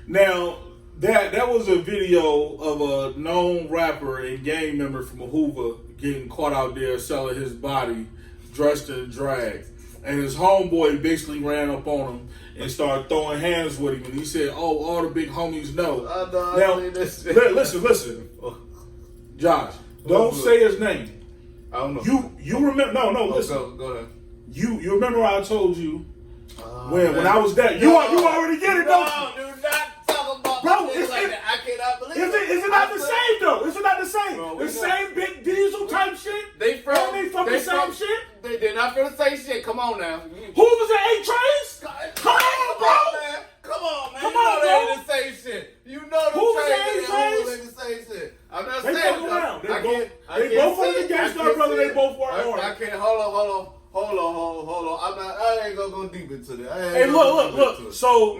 Now, that was a video of a known rapper and gang member from a Hoover getting caught out there selling his body dressed in drag. And his homeboy basically ran up on him and started throwing hands with him. And he said, oh, all the big homies know. Now, listen. Josh, don't say his name. I don't know. You remember? No, listen. Go ahead. You remember I told you when I was that? You already get it, don't you? Do not talk about Bro, things like that. I cannot believe Is it not the same though? Is it not the same? Bro, the same big diesel type shit? They from the same shit? They're not from the same shit. Come on now. Who was at 8 Trains? Come on, bro. Man. Come on, man. Come You know on, they bro. ain't the same shit. You know the Who was trains at 8 and Trains? who ain't the same shit. I'm not They saying fuck around. They I both from the Gangstar brother. They both were on. I can't. Hold on. I ain't gonna go deep into that. Hey, look. So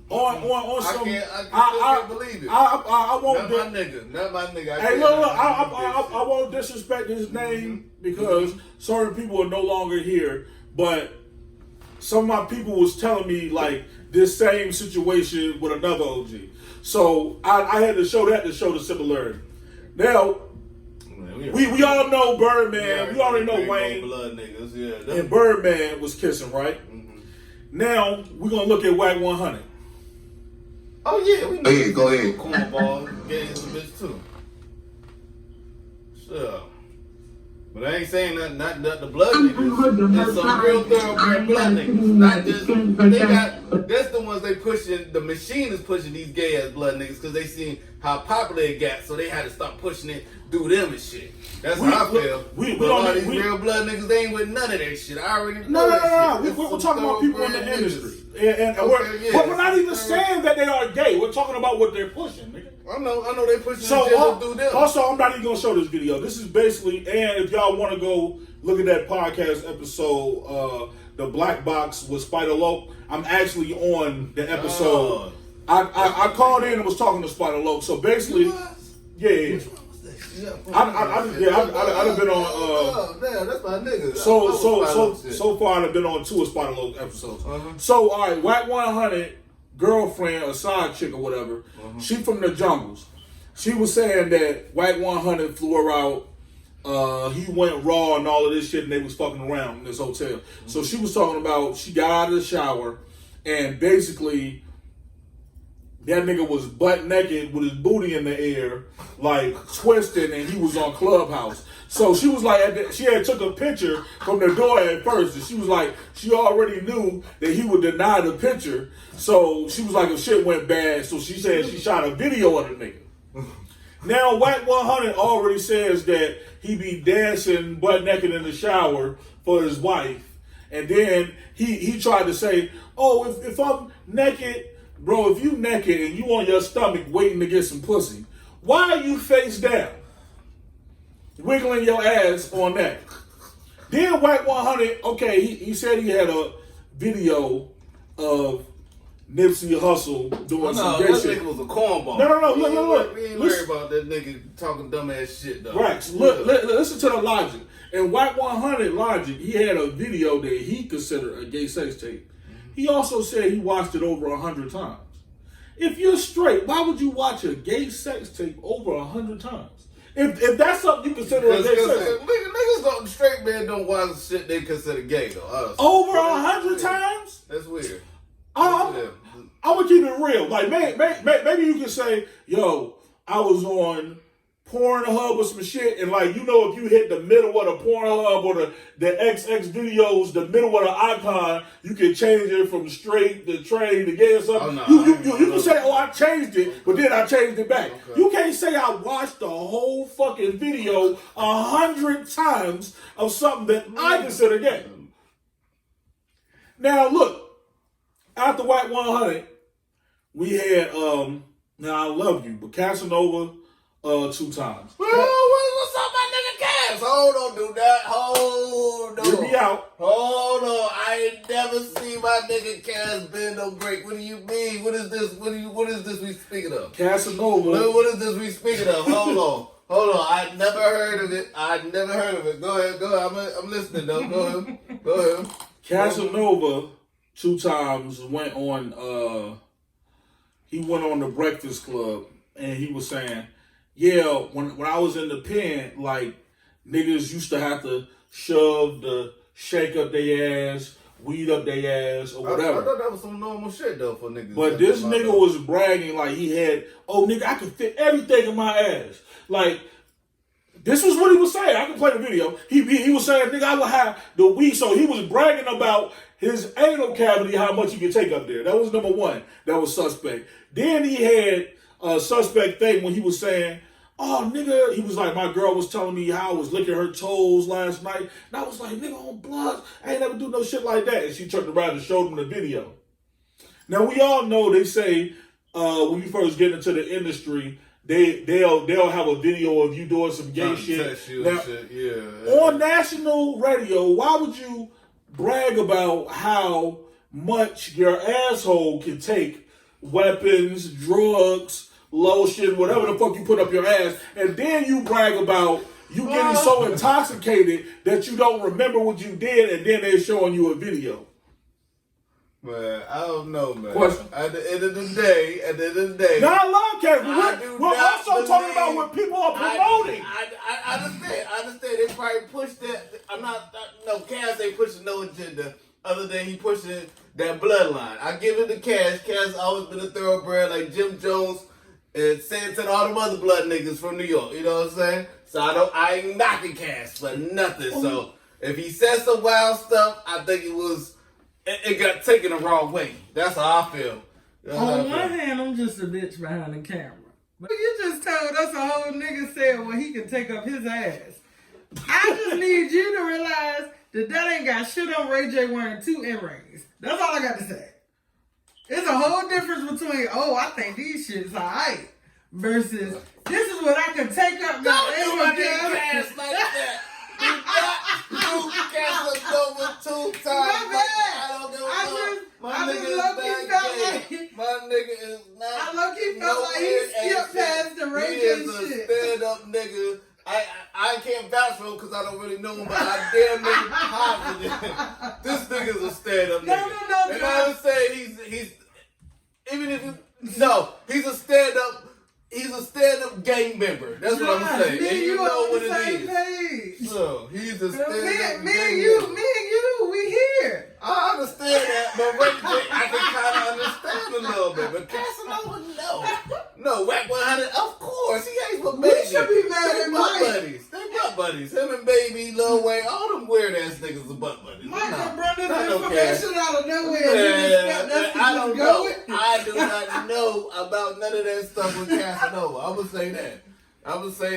on some, I can't believe it. I won't. Not my nigga. Hey, look. I won't disrespect his name because certain people are no longer here. But some of my people was telling me like this same situation with another OG. So I had to show that to show the similarity. Now. We all know Birdman. We already know Wayne. Blood niggas, yeah. And Birdman was kissing, right? Mm-hmm. Now we're gonna look at Wack 100. Oh yeah, we know. Go ahead. Cornball, gay as a bitch too. So, But I ain't saying not the blood niggas. There's some real thoroughbred blood niggas. Not just that's the ones they pushing. The machine is pushing these gay ass blood niggas because they seen how popular it got, so they had to stop pushing it, do them and shit. That's how I feel. But a lot of these real blood niggas, they ain't with none of that shit. I already know. No. We're talking about people in the industry, and we're not even saying that they are gay. We're talking about what they're pushing, nigga. I know they pushing so do them. Also, I'm not even gonna show this video. This is basically, and if y'all want to go look at that podcast episode, the Black Box with Spider Loc, I'm actually on the episode. I called in and was talking to Spider Loc. So basically, yeah. I've been on. Damn, that's my nigga. So far, I've been on 2 of Spider Loc episodes. So all right, Whack 100 girlfriend or side chick or whatever. She from the jungles. She was saying that Whack 100 flew her out. He went raw and all of this shit, and they was fucking around in this hotel. So she was talking about she got out of the shower, and basically that nigga was butt naked with his booty in the air, like twisting, and he was on Clubhouse. So she was like, she had took a picture from the door at first, and she was like, she already knew that he would deny the picture. So she was like, if shit went bad, so she said she shot a video of the nigga. Now, Whack 100 already says that he be dancing butt naked in the shower for his wife. And then he tried to say, oh, if I'm naked, bro, if you naked and you on your stomach waiting to get some pussy, why are you face down? Wiggling your ass on that. Then Whack 100, okay, he said he had a video of Nipsey Hussle doing some gay shit. That nigga was a cornball. No, look. We ain't worried about that nigga talking dumbass shit, though. Right, listen to the logic. And Whack 100 logic, he had a video that he considered a gay sex tape. He also said he watched it over 100 times. If you're straight, why would you watch a gay sex tape over 100 times? If that's something you consider a gay sex tape. Niggas don't, straight men don't watch shit they consider gay, though. Over 100 times? That's weird. I'm gonna keep it real. Like, maybe you can say, yo, I was on Pornhub or some shit, and like, you know, if you hit the middle of the Pornhub or the XX videos, the middle of the icon, you can change it from straight to trade to gay or something. You can say, oh, I changed it, but then I changed it back. Okay. You can't say I watched the whole fucking video 100 times of something that I consider gay. Now look, after Whack 100, we had Now I Love You, but Casanova 2 times. What's up, my nigga Cass? Hold on, do that. Hold on. Get me out. Hold on. I ain't never seen my nigga Cass bend no break. What do you mean? What is this? What is this we speaking of? Casanova. What is this we speaking of? Hold on. I never heard of it. Go ahead. I'm listening though. Go ahead. Casanova 2 times went on he went on the Breakfast Club, and he was saying, yeah, when I was in the pen, like, niggas used to have to shake up their ass, weed up their ass, or whatever. I thought that was some normal shit, though, for niggas. But this nigga was bragging like he had, oh, nigga, I could fit everything in my ass. Like, this was what he was saying. I can play the video. He was saying, nigga, I would have the weed. So he was bragging about his anal cavity, how much he could take up there. That was number 1. That was suspect. Then he had a suspect thing when he was saying, oh, nigga, he was like, my girl was telling me how I was licking her toes last night. And I was like, nigga, on blood, I ain't never do no shit like that. And she turned around and showed him the video. Now, we all know, they say, when you first get into the industry, they'll have a video of you doing some gay shit. Now, yeah. On national radio, why would you brag about how much your asshole can take weapons, drugs, lotion, whatever the fuck you put up your ass, and then you brag about you getting so intoxicated that you don't remember what you did, and then they're showing you a video? Man, I don't know, man. Question. At the end of the day. Now, I love Kevin. We're also talking about what people are promoting. I understand. They probably pushed that. No, Cass ain't pushing no agenda other than he pushing that bloodline. I give it to Cass. Cass always been a thoroughbred like Jim Jones. and say it to all them other blood niggas from New York. You know what I'm saying? So I ain't knocking Cass for nothing. So if he said some wild stuff, I think it got taken the wrong way. That's how I feel. On one hand, I'm just a bitch behind the camera. But you just told us a whole nigga said, well, he can take up his ass. I just need you to realize that ain't got shit on Ray J wearing 2 earrings. That's all I got to say. It's a whole difference between, I think these shit's alright, versus, this is what I can take up. Don't do my nigga Cass like that. You Cass over 2 times. I don't know. My nigga is not. I low-key felt like he skipped past the Ray J shit. He is a stand-up nigga. I can't vouch for him because I don't really know him, but I damn nigga positive. This nigga's a stand-up nigga. No. And I would say he's even if he's a stand-up. He's a stand-up gang member. That's what I'm saying. And you know what it is. Page. So he's a stand-up gang me and you, we here. I understand that, but Ray J, I can kind of understand a little bit. But Casanova, no, Whack 100, of course, he ain't for Baby. We should be mad at Mike. They butt buddies. Him and Baby, Lil Wayne, all them weird ass niggas are butt buddies. Mike brought this I don't information out of nowhere. I don't know. I do not know about none of that stuff with Casanova. I would say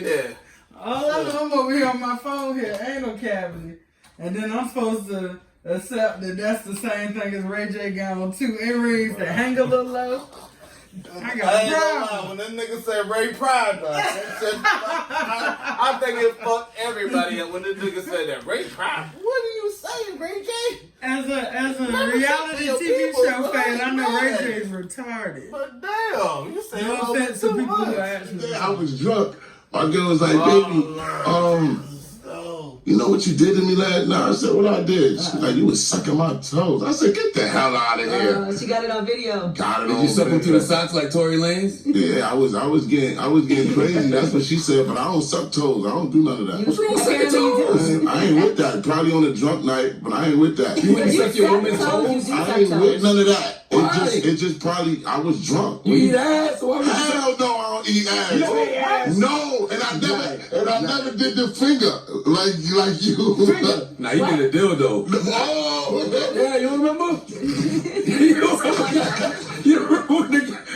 that. All I know, I'm over here on my phone here, ain't no cavity. And then I'm supposed to accept that that's the same thing as Ray J got on 2 earrings that hang a little low. I got a problem. When that nigga said Ray Pride, I think it fucked everybody up when this nigga said that. Ray Pride? What are you saying, Ray J? As a reality TV show fan, I know Ray J is retarded. But damn, you said no offense to people who actually. I was drunk. My girl was like, baby, you know what you did to me last night? I said, what I did? She's like, you was sucking my toes. I said, get the hell out of here. She got it on video. Did you suck him through the socks like Tory Lanez? Yeah, I was getting crazy. That's what she said, but I don't suck toes. I don't do none of that. I ain't with that. Probably on a drunk night, but I ain't with that. You wouldn't suck your woman's toes? I ain't with none of that. It just probably, I was drunk. You eat ass? Hell no, I don't eat ass. You don't eat ass? No, and I never did the finger like you. Nah, you did a dildo. Oh, yeah, you remember?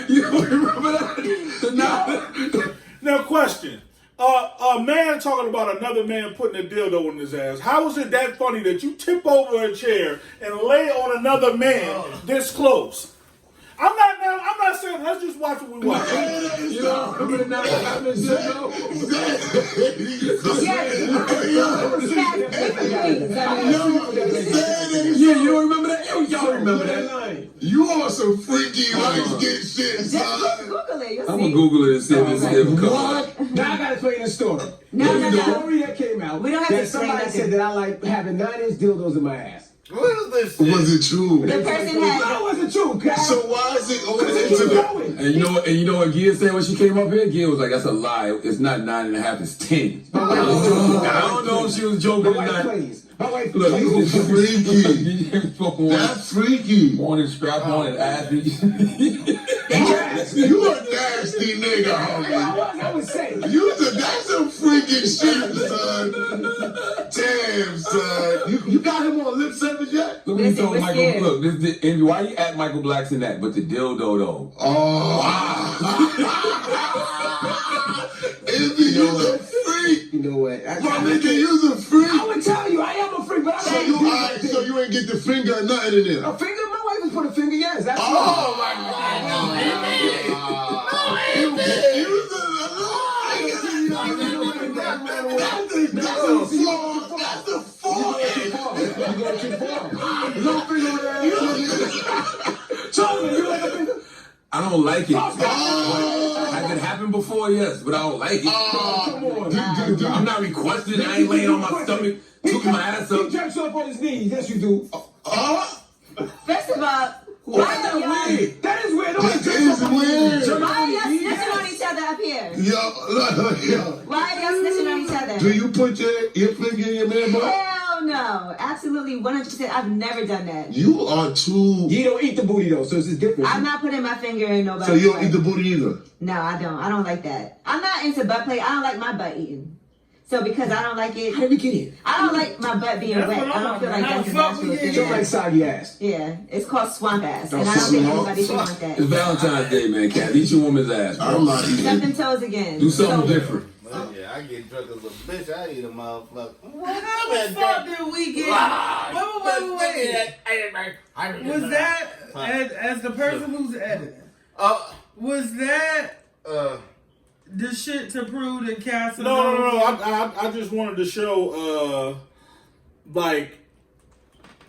you remember that? Now, question. A man talking about another man putting a dildo in his ass. How is it that funny that you tip over a chair and lay on another man this close? I'm not saying let's just watch what we watch. You don't remember the night that happened, dildo? Yeah, you don't remember that? Y'all remember that? You are some freaky light skin shit, son. I'm gonna Google it and see if it's ever come. What? Now I gotta tell you the story. No. The story that came out. We don't have to that explain somebody nothing. said that I like having 9-inch dildos in my ass. What is this shit? Was it true? The person had. No, it wasn't true. So why is it on the Because it internet? going. And you know what Gia said when she came up here? Gia was like, that's a lie. It's not 9.5, it's 10. I don't know if she was joking or not. Please. My wife, Look, You freaky. That's freaky. Morning strap on and ass. You a nasty nigga, homie. I would say. That's some freaky shit, son. Damn, son. You got him on lip service yet? Look what he told Michael. Look, and why you at Michael Blackson that? But the dildo though. Oh, Envy, you's a freak. You know what? My nigga, you's a freak. I would tell you, I am a freak, but I don't So you ain't get the finger or nothing in there? A finger? My wife has put a finger, yes. That's Oh, my God. That's the flaw. You go too far. No finger there. I don't like it. Has it happened before? Yes, but I don't like it. Come on. I'm not requesting. I ain't laying on my stomach, took my ass up. He jerks up on his knees. Yes, you do. First of all, Why is that weird? That is weird. That is weird. why are y'all snitching on each other up here? Yo. Why are y'all snitching on each other? Do you put your finger in your man butt? Hell no. no. Absolutely 100%. I've never done that. You are too. You don't eat the booty though, so it's just different. I'm not putting my finger in nobody's So you don't butt. eat the booty either? No, I don't. I don't like that. I'm not into butt play. I don't like my butt eating. So because I don't like it, How did we get here? I don't like my butt being That's wet. what I I'm don't feel like. like How that's the a fuck natural we get thing. Just like soggy ass. Yeah, it's called swamp ass, and I don't That's think swamp. anybody should want that. It's Valentine's Day, man, Cat. Eat your woman's ass, bro. I'm not Step eating. them toes again. Do something So- different. Yeah, I get drunk as a bitch. I eat a motherfucker. How the fuck did we get? Wait. Was that as the person who's editing? Was that the shit to prove that Casanova? No. I just wanted to show, like,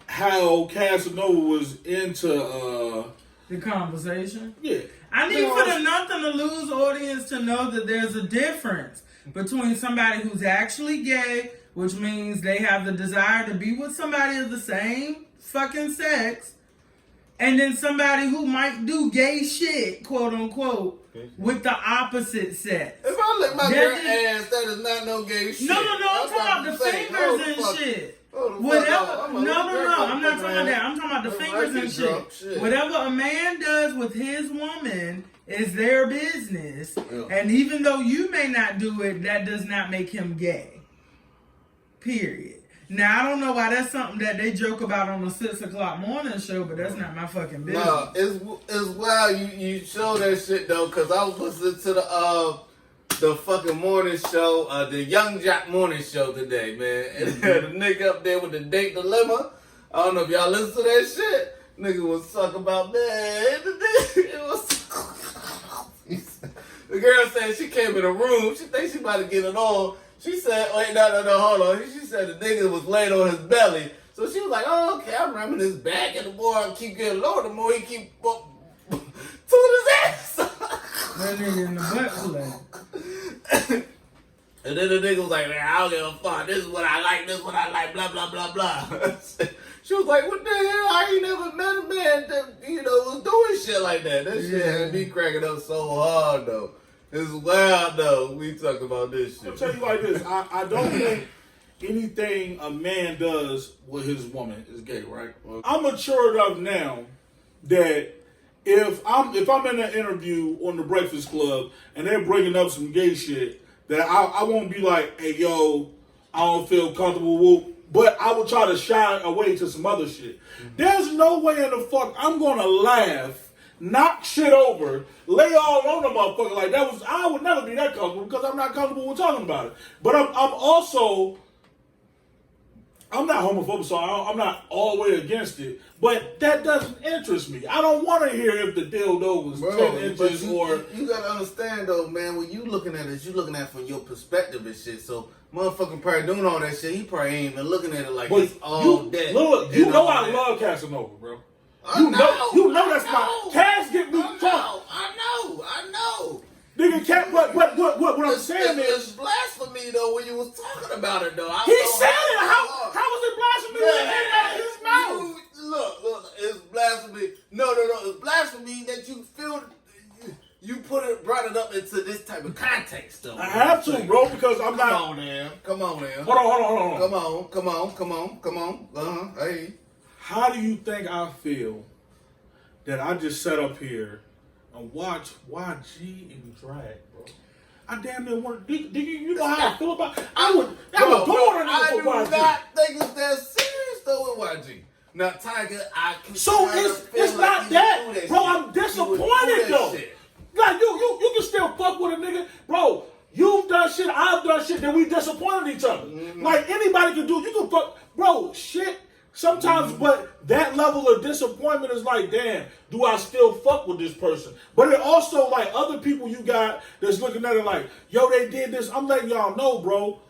how Casanova was into, The conversation. yeah. I need for the Nothing to Lose audience to know that there's a difference between somebody who's actually gay, which means they have the desire to be with somebody of the same fucking sex, and then somebody who might do gay shit, quote unquote, with the opposite sex. If I lick my girl ass, that is not no gay shit. No, I'm talking about the fingers and shit. Whatever. I'm not talking about that. I'm talking about the fingers and shit. Whatever a man does with his woman is their business. And even though you may not do it, that does not make him gay. Period. Now, I don't know why that's something that they joke about on the 6 o'clock morning show, but that's not my fucking business. No, it's wild you show that shit, though, because I was listening to the fucking morning show, the Young Jock morning show today, man. And the nigga up there with the date dilemma. I don't know if y'all listen to that shit. Nigga was talking about, man, it was... The girl said she came in a room. She thinks she about to get it on. She said, wait, no, hold on. She said the nigga was laying on his belly. So she was like, oh, okay, I'm ramming his back. And the more I keep getting lower, the more he keep to his ass. That nigga in the butt play. And then the nigga was like, man, I don't give a fuck. This is what I like, blah, blah, blah, blah. She was like, what the hell? I ain't never met a man that, was doing shit like that. That shit had me cracking up so hard, though. It's wild, though. We talk about this shit. I'll tell you like this. I don't think anything a man does with his woman is gay, right? I'm mature enough now that if I'm in an interview on the Breakfast Club and they're bringing up some gay shit, that I won't be like, hey, yo, I don't feel comfortable with, but I will try to shy away to some other shit. There's no way in the fuck I'm going to laugh, knock shit over, lay all on the motherfucker like that. I would never be that comfortable because I'm not comfortable with talking about it. But I'm not homophobic, so I'm not all the way against it. But that doesn't interest me. I don't want to hear if the dildo was 10 inches or... You got to understand, though, man, when you looking at it, you looking at it from your perspective and shit. So, motherfucking probably doing all that shit, he probably ain't even looking at it like it's all that. Look, you know I love Casanova, bro. You know that's my... Cass get me talking. I know. Nigga, Cat, what I'm saying is... It's blasphemy, though, when you was talking about it, though. He said it! How was it blasphemy when it came out of his mouth? Look, it's blasphemy. No, it's blasphemy that you feel... You brought it up into this type of context, though. I have to, bro, because I'm not... Come on, man. Hold on. Come on. Hey. How do you think I feel that I just sat up here and watch YG and drag, bro? I damn near want to... You know how I feel about... I would go on I for do YG. not think it's that serious, though, with YG. Now, Tyga, I can... So it's not that, bro. I'm disappointed, though. Shit. Like, you can still fuck with a nigga. Bro, you've done shit, I've done shit, then we disappointed each other. Mm-hmm. Like, anybody can do, you can fuck, bro, shit. Sometimes, but that level of disappointment is like, damn, do I still fuck with this person? But it also, like, other people you got that's looking at it like, yo, they did this. I'm letting y'all know, bro.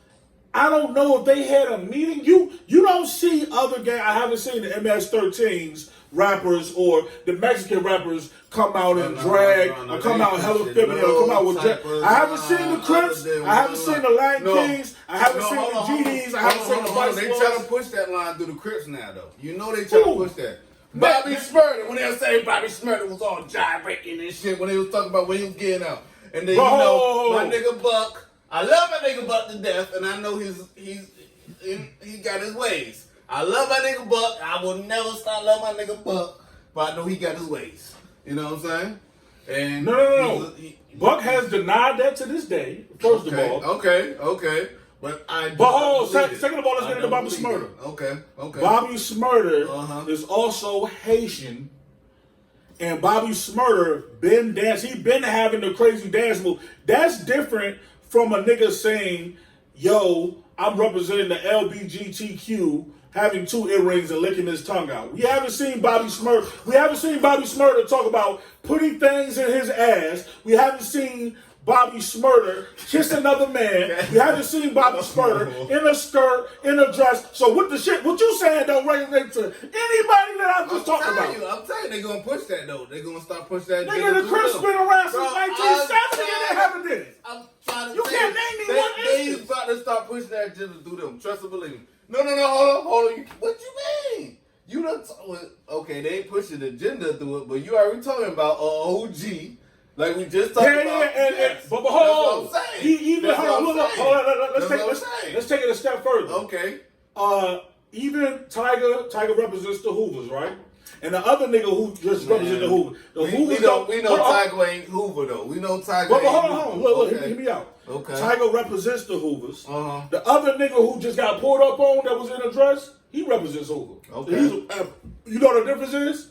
I don't know if they had a meeting. You don't see other gay, I haven't seen the MS-13s rappers or the Mexican rappers come out and drag or come out hella feminine or come out with drag. I haven't seen the Crips. I haven't seen the Latin Kings. I haven't seen the GDs. I haven't seen the Vice They Lords. trying to push that line through the Crips now, though. You know they trying to push that. Bobby Shmurda, when they say Bobby Shmurda was all gyrating and shit when they was talking about when he was getting out. And then, my nigga Buck, I love my nigga Buck to death, and I know he's He got his ways. I love my nigga Buck. I will never stop loving my nigga Buck, but I know he got his ways. You know what I'm saying? And no. Buck has denied that to this day. First of all, okay. But second of all, let's get into Bobby Shmurda. Okay. Bobby Shmurda is also Haitian, and Bobby Shmurda been dancing. He been having the crazy dance move. That's different from a nigga saying, "Yo, I'm representing the LBGTQ." Having 2 earrings and licking his tongue out. We haven't seen Bobby Shmurda talk about putting things in his ass. We haven't seen Bobby Shmurda kiss another man. We haven't seen Bobby Shmurda in a skirt, in a dress. So what you saying don't resonate to anybody that I just talked about. I'm telling you, they gonna push that though. They gonna start pushing that. Nigga, the Crips been around since 1970 and they haven't did it. I'm trying to You can't name me one instance. They about to start pushing that agenda through them. Trust and believe me. No, hold on. What you mean? You done okay, they ain't pushing the agenda through it, but you already talking about OG. Like we just talked about. Yes. But hold on. Let's take it a step further. Okay. Even Tyga represents the Hoovers, right? And the other nigga who just represents the Hoover. We know Tyga ain't Hoover though. We know Tyga. But hold on. Look, hear me out. Okay. Tyga represents the Hoovers. The other nigga who just got pulled up on that was in a dress, he represents Hoover. Okay. You know what the difference is?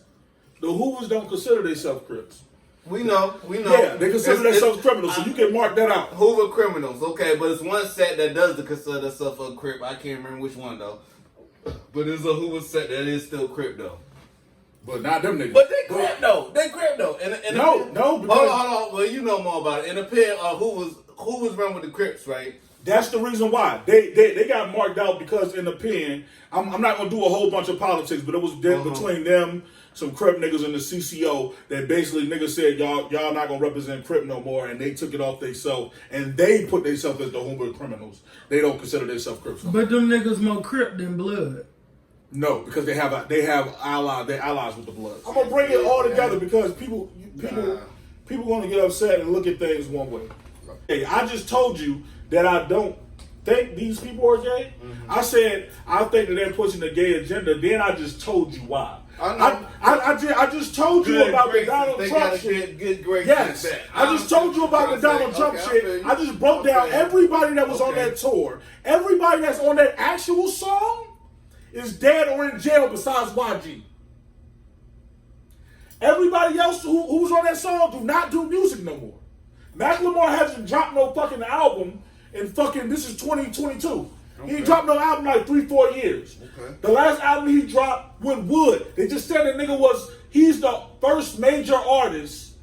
The Hoovers don't consider themselves Crips. We know. Yeah, they consider themselves criminals, so you can mark that out. Hoover criminals, okay, but it's one set that does consider themselves a Crip. I can't remember which one though. But it's a Hoover set that is still Crip though. But not them niggas. But they Crip though. And no. Hold on. Well, you know more about it. In the pen, Hoover's run with the Crips, right? That's the reason why they got marked out because in the pen, I'm not gonna do a whole bunch of politics, but it was between them, some Crip niggas and the CCO that basically niggas said y'all not gonna represent Crip no more, and they took it off themselves and they put themselves as the Hoover criminals. They don't consider themselves Crips. But them niggas more Crip than Blood. No, because they have allies. They're allies with the Bloods. I'm gonna bring it all together because people want to get upset and look at things one way. Hey, I just told you that I don't think these people are gay. I said I think that they're pushing the gay agenda. Then I just told you why. I just told you about the Donald Trump shit. Yes, I just told you about the Donald Trump shit. I just broke down everybody that was on that tour. Everybody that's on that actual song is dead or in jail besides YG. Everybody else who's on that song do not do music no more. Macklemore hasn't dropped no fucking album in this is 2022. Okay. He ain't dropped no album like 3-4 years. Okay. The last album he dropped with Wood. They just said the nigga he's the first major artist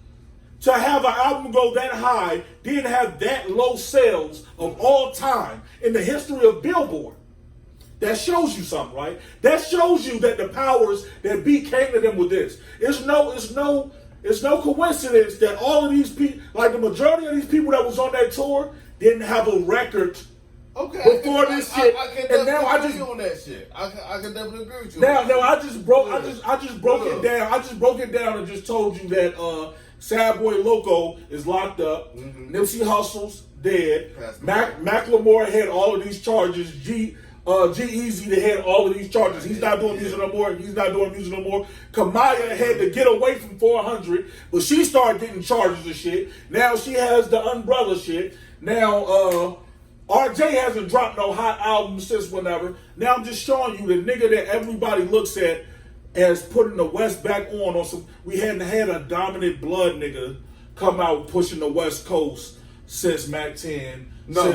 to have an album go that high, then have that low sales of all time in the history of Billboard. That shows you something, right? That shows you that the powers that be came to them with this. It's no coincidence that all of these people, like the majority of these people that was on that tour, didn't have a record before this shit. I can definitely agree on that shit. I can definitely agree with you. Now I just broke it down. I just broke it down and just told you that Sad Boy Loco is locked up. Nipsey Hussle's dead. Macklemore had all of these charges. G-Eazy that had all of these charges. He's not doing music no more. Kamaya had to get away from 400, but she started getting charges of shit. Now she has the umbrella shit. Now RJ hasn't dropped no hot album since whenever. Now I'm just showing you the nigga that everybody looks at as putting the West back on some. We hadn't had a dominant blood nigga come out pushing the West Coast since Mac 10. No,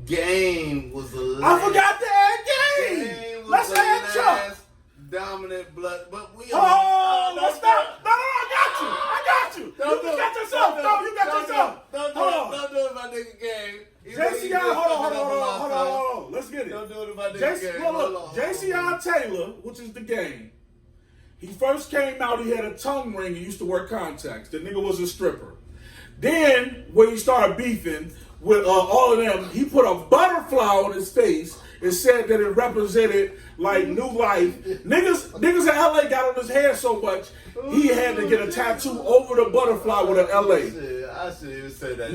Game was the last. I forgot to add Game. Let's add Chuck. Dominant blood, but we. Oh, let's stop. No, I got you. You got yourself. Don't do it, my nigga Game. JCI, hold on. Let's get it. Don't do it, my nigga Game. Look, JCI Taylor, which is the Game. He first came out. He had a tongue ring. He used to wear contacts. The nigga was a stripper. Then when he started beefing with all of them, he put a butterfly on his face it said that it represented like new life. Niggas in LA got on his hair so much, he had to get a tattoo over the butterfly with an LA. I should even say that.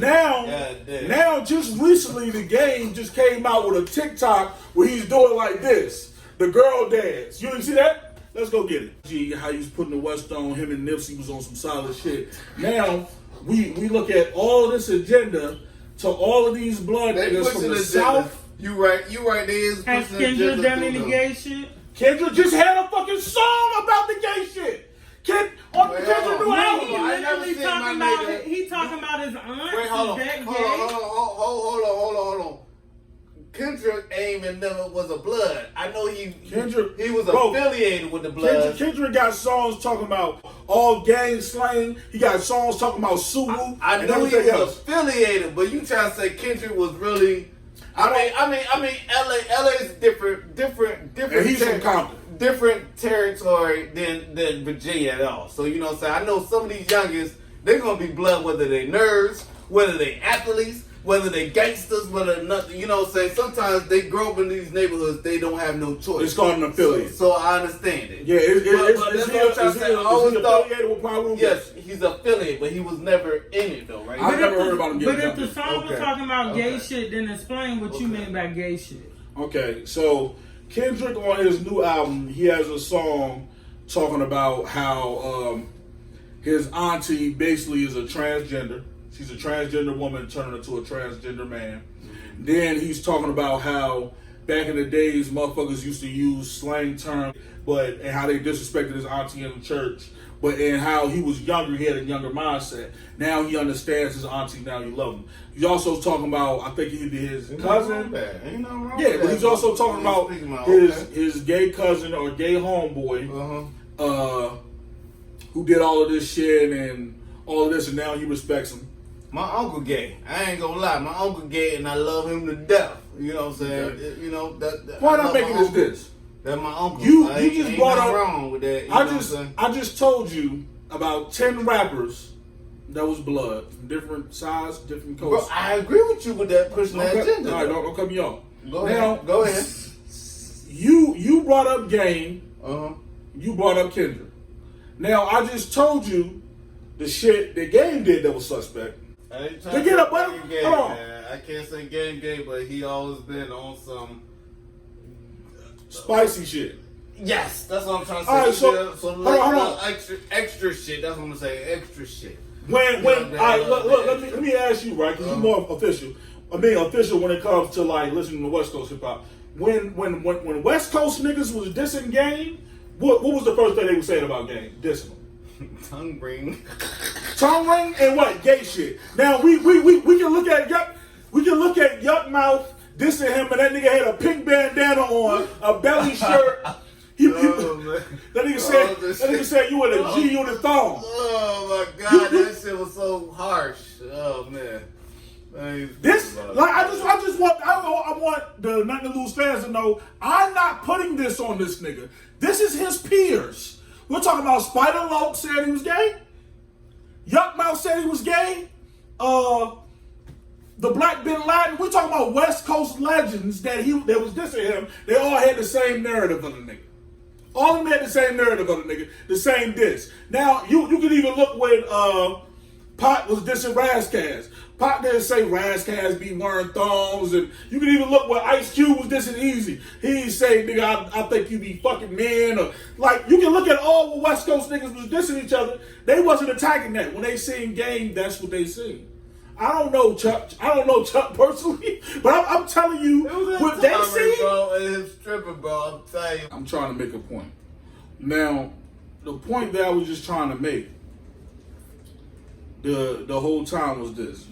Now, just recently, the game just came out with a TikTok where he's doing like this, the girl dance. You didn't see that? Let's go get it. Gee, how he was putting the West on, him and Nipsey was on some solid shit. Now, we look at all this agenda to all of these blood niggas from the South. You right. They is Has pushing Kendra agenda done through any them. gay shit? Kendra just had a fucking song about the gay shit. Kendra new album. I never seen my nigga. He talking about his aunt. Wait, hold on. Is that gay? Hold on. Kendrick ain't even never was a blood. I know he was affiliated with the blood. Kendrick got songs talking about all gang slang. He got songs talking about Suwu. I know he was affiliated, but you trying to say Kendrick was really? I mean, LA's different. And he's from Compton. Different territory than Virginia at all. So you know what I'm saying? I know some of these youngins, they're gonna be blood, whether they nerds, whether they athletes, whether they gangsters, whether nothing. You know what I'm saying? Sometimes they grow up in these neighborhoods, they don't have no choice. It's called an affiliate. So I understand it. Yeah, is he affiliated with Pyro? Yes, he's affiliated, but he was never in it though, right? I've never heard about him getting But if the jumped. song was talking about gay shit, then explain what you mean by gay shit. Okay, so Kendrick on his new album, he has a song talking about how his auntie basically is a transgender. She's a transgender woman turning into a transgender man. Then he's talking about how back in the days, motherfuckers used to use slang terms, and how they disrespected his auntie in the church. And how he was younger, he had a younger mindset. Now he understands his auntie, now he loves him. He's also talking about, I think he did his cousin. Ain't nothing wrong Yeah, with but that. he's also talking about his gay cousin or gay homeboy who did all of this shit and all of this, and now he respects him. My uncle gay. I ain't gonna lie. My uncle gay, and I love him to death. You know what I'm saying? Okay. You know that. Why not making this? That's my uncle. You just brought up. Wrong with that. I just told you about 10 rappers that was blood, different size, different coats. Bro, I agree with you with that pushing that agenda. All right, don't cut me off. Go ahead. You brought up Game. You brought up Kendrick. Now I just told you the shit that Game did that was suspect. To get a butter. Hold on. I can't say gay, but he always been on some spicy shit. Yes, that's what I'm trying to say. All right, so hold on. Extra shit. That's what I'm gonna say. Extra shit. Let me ask you, right? Because you're more official. I mean, official when it comes to like listening to West Coast hip hop. When West Coast niggas was dissing Game, what was the first thing they were saying about Game? Dissing him. Tongue ring and what? Gay shit. Now we can look at Yuck Mouth dissing him, and that nigga had a pink bandana on, a belly shirt. That nigga said you in a G unit thong. Oh my god, that shit was so harsh. Oh man. I want the Nothing to Lose fans to know I'm not putting this on this nigga. This is his peers. We're talking about Spider Loke said he was gay. Yuck Mouth said he was gay. The Black Bin Laden. We're talking about West Coast legends that was dissing him. They all had the same narrative of the nigga. All of them had the same narrative of the nigga, the same diss. Now you can even look when Pac was dissing Razzcast. Pac didn't say Razzcast be wearing thongs, and you can even look when Ice Cube was dissing Easy. He didn't say, nigga, I think you be fucking men, or like you can look at all the West Coast niggas was dissing each other. They wasn't attacking that. When they seen Game, that's what they seen. I don't know Chuck personally, but I'm telling you what they see. Bro, it's stripping, bro. I'm telling you. I'm trying to make a point. Now, the point that I was just trying to make the whole time was this.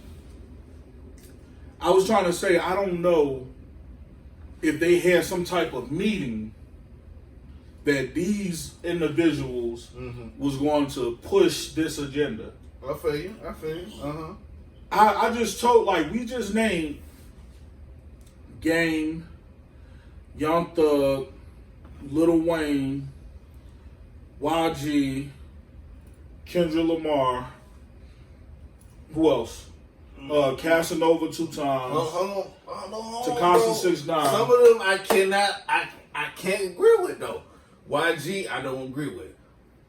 I was trying to say I don't know if they had some type of meeting that these individuals was going to push this agenda. I feel you. I just told, like, we just named Game, Young Thug, Lil Wayne, YG, Kendrick Lamar. Who else? Casanova 2 times. Hold on, Tekashi 6ix9ine. Some of them I can't agree with though. YG I don't agree with.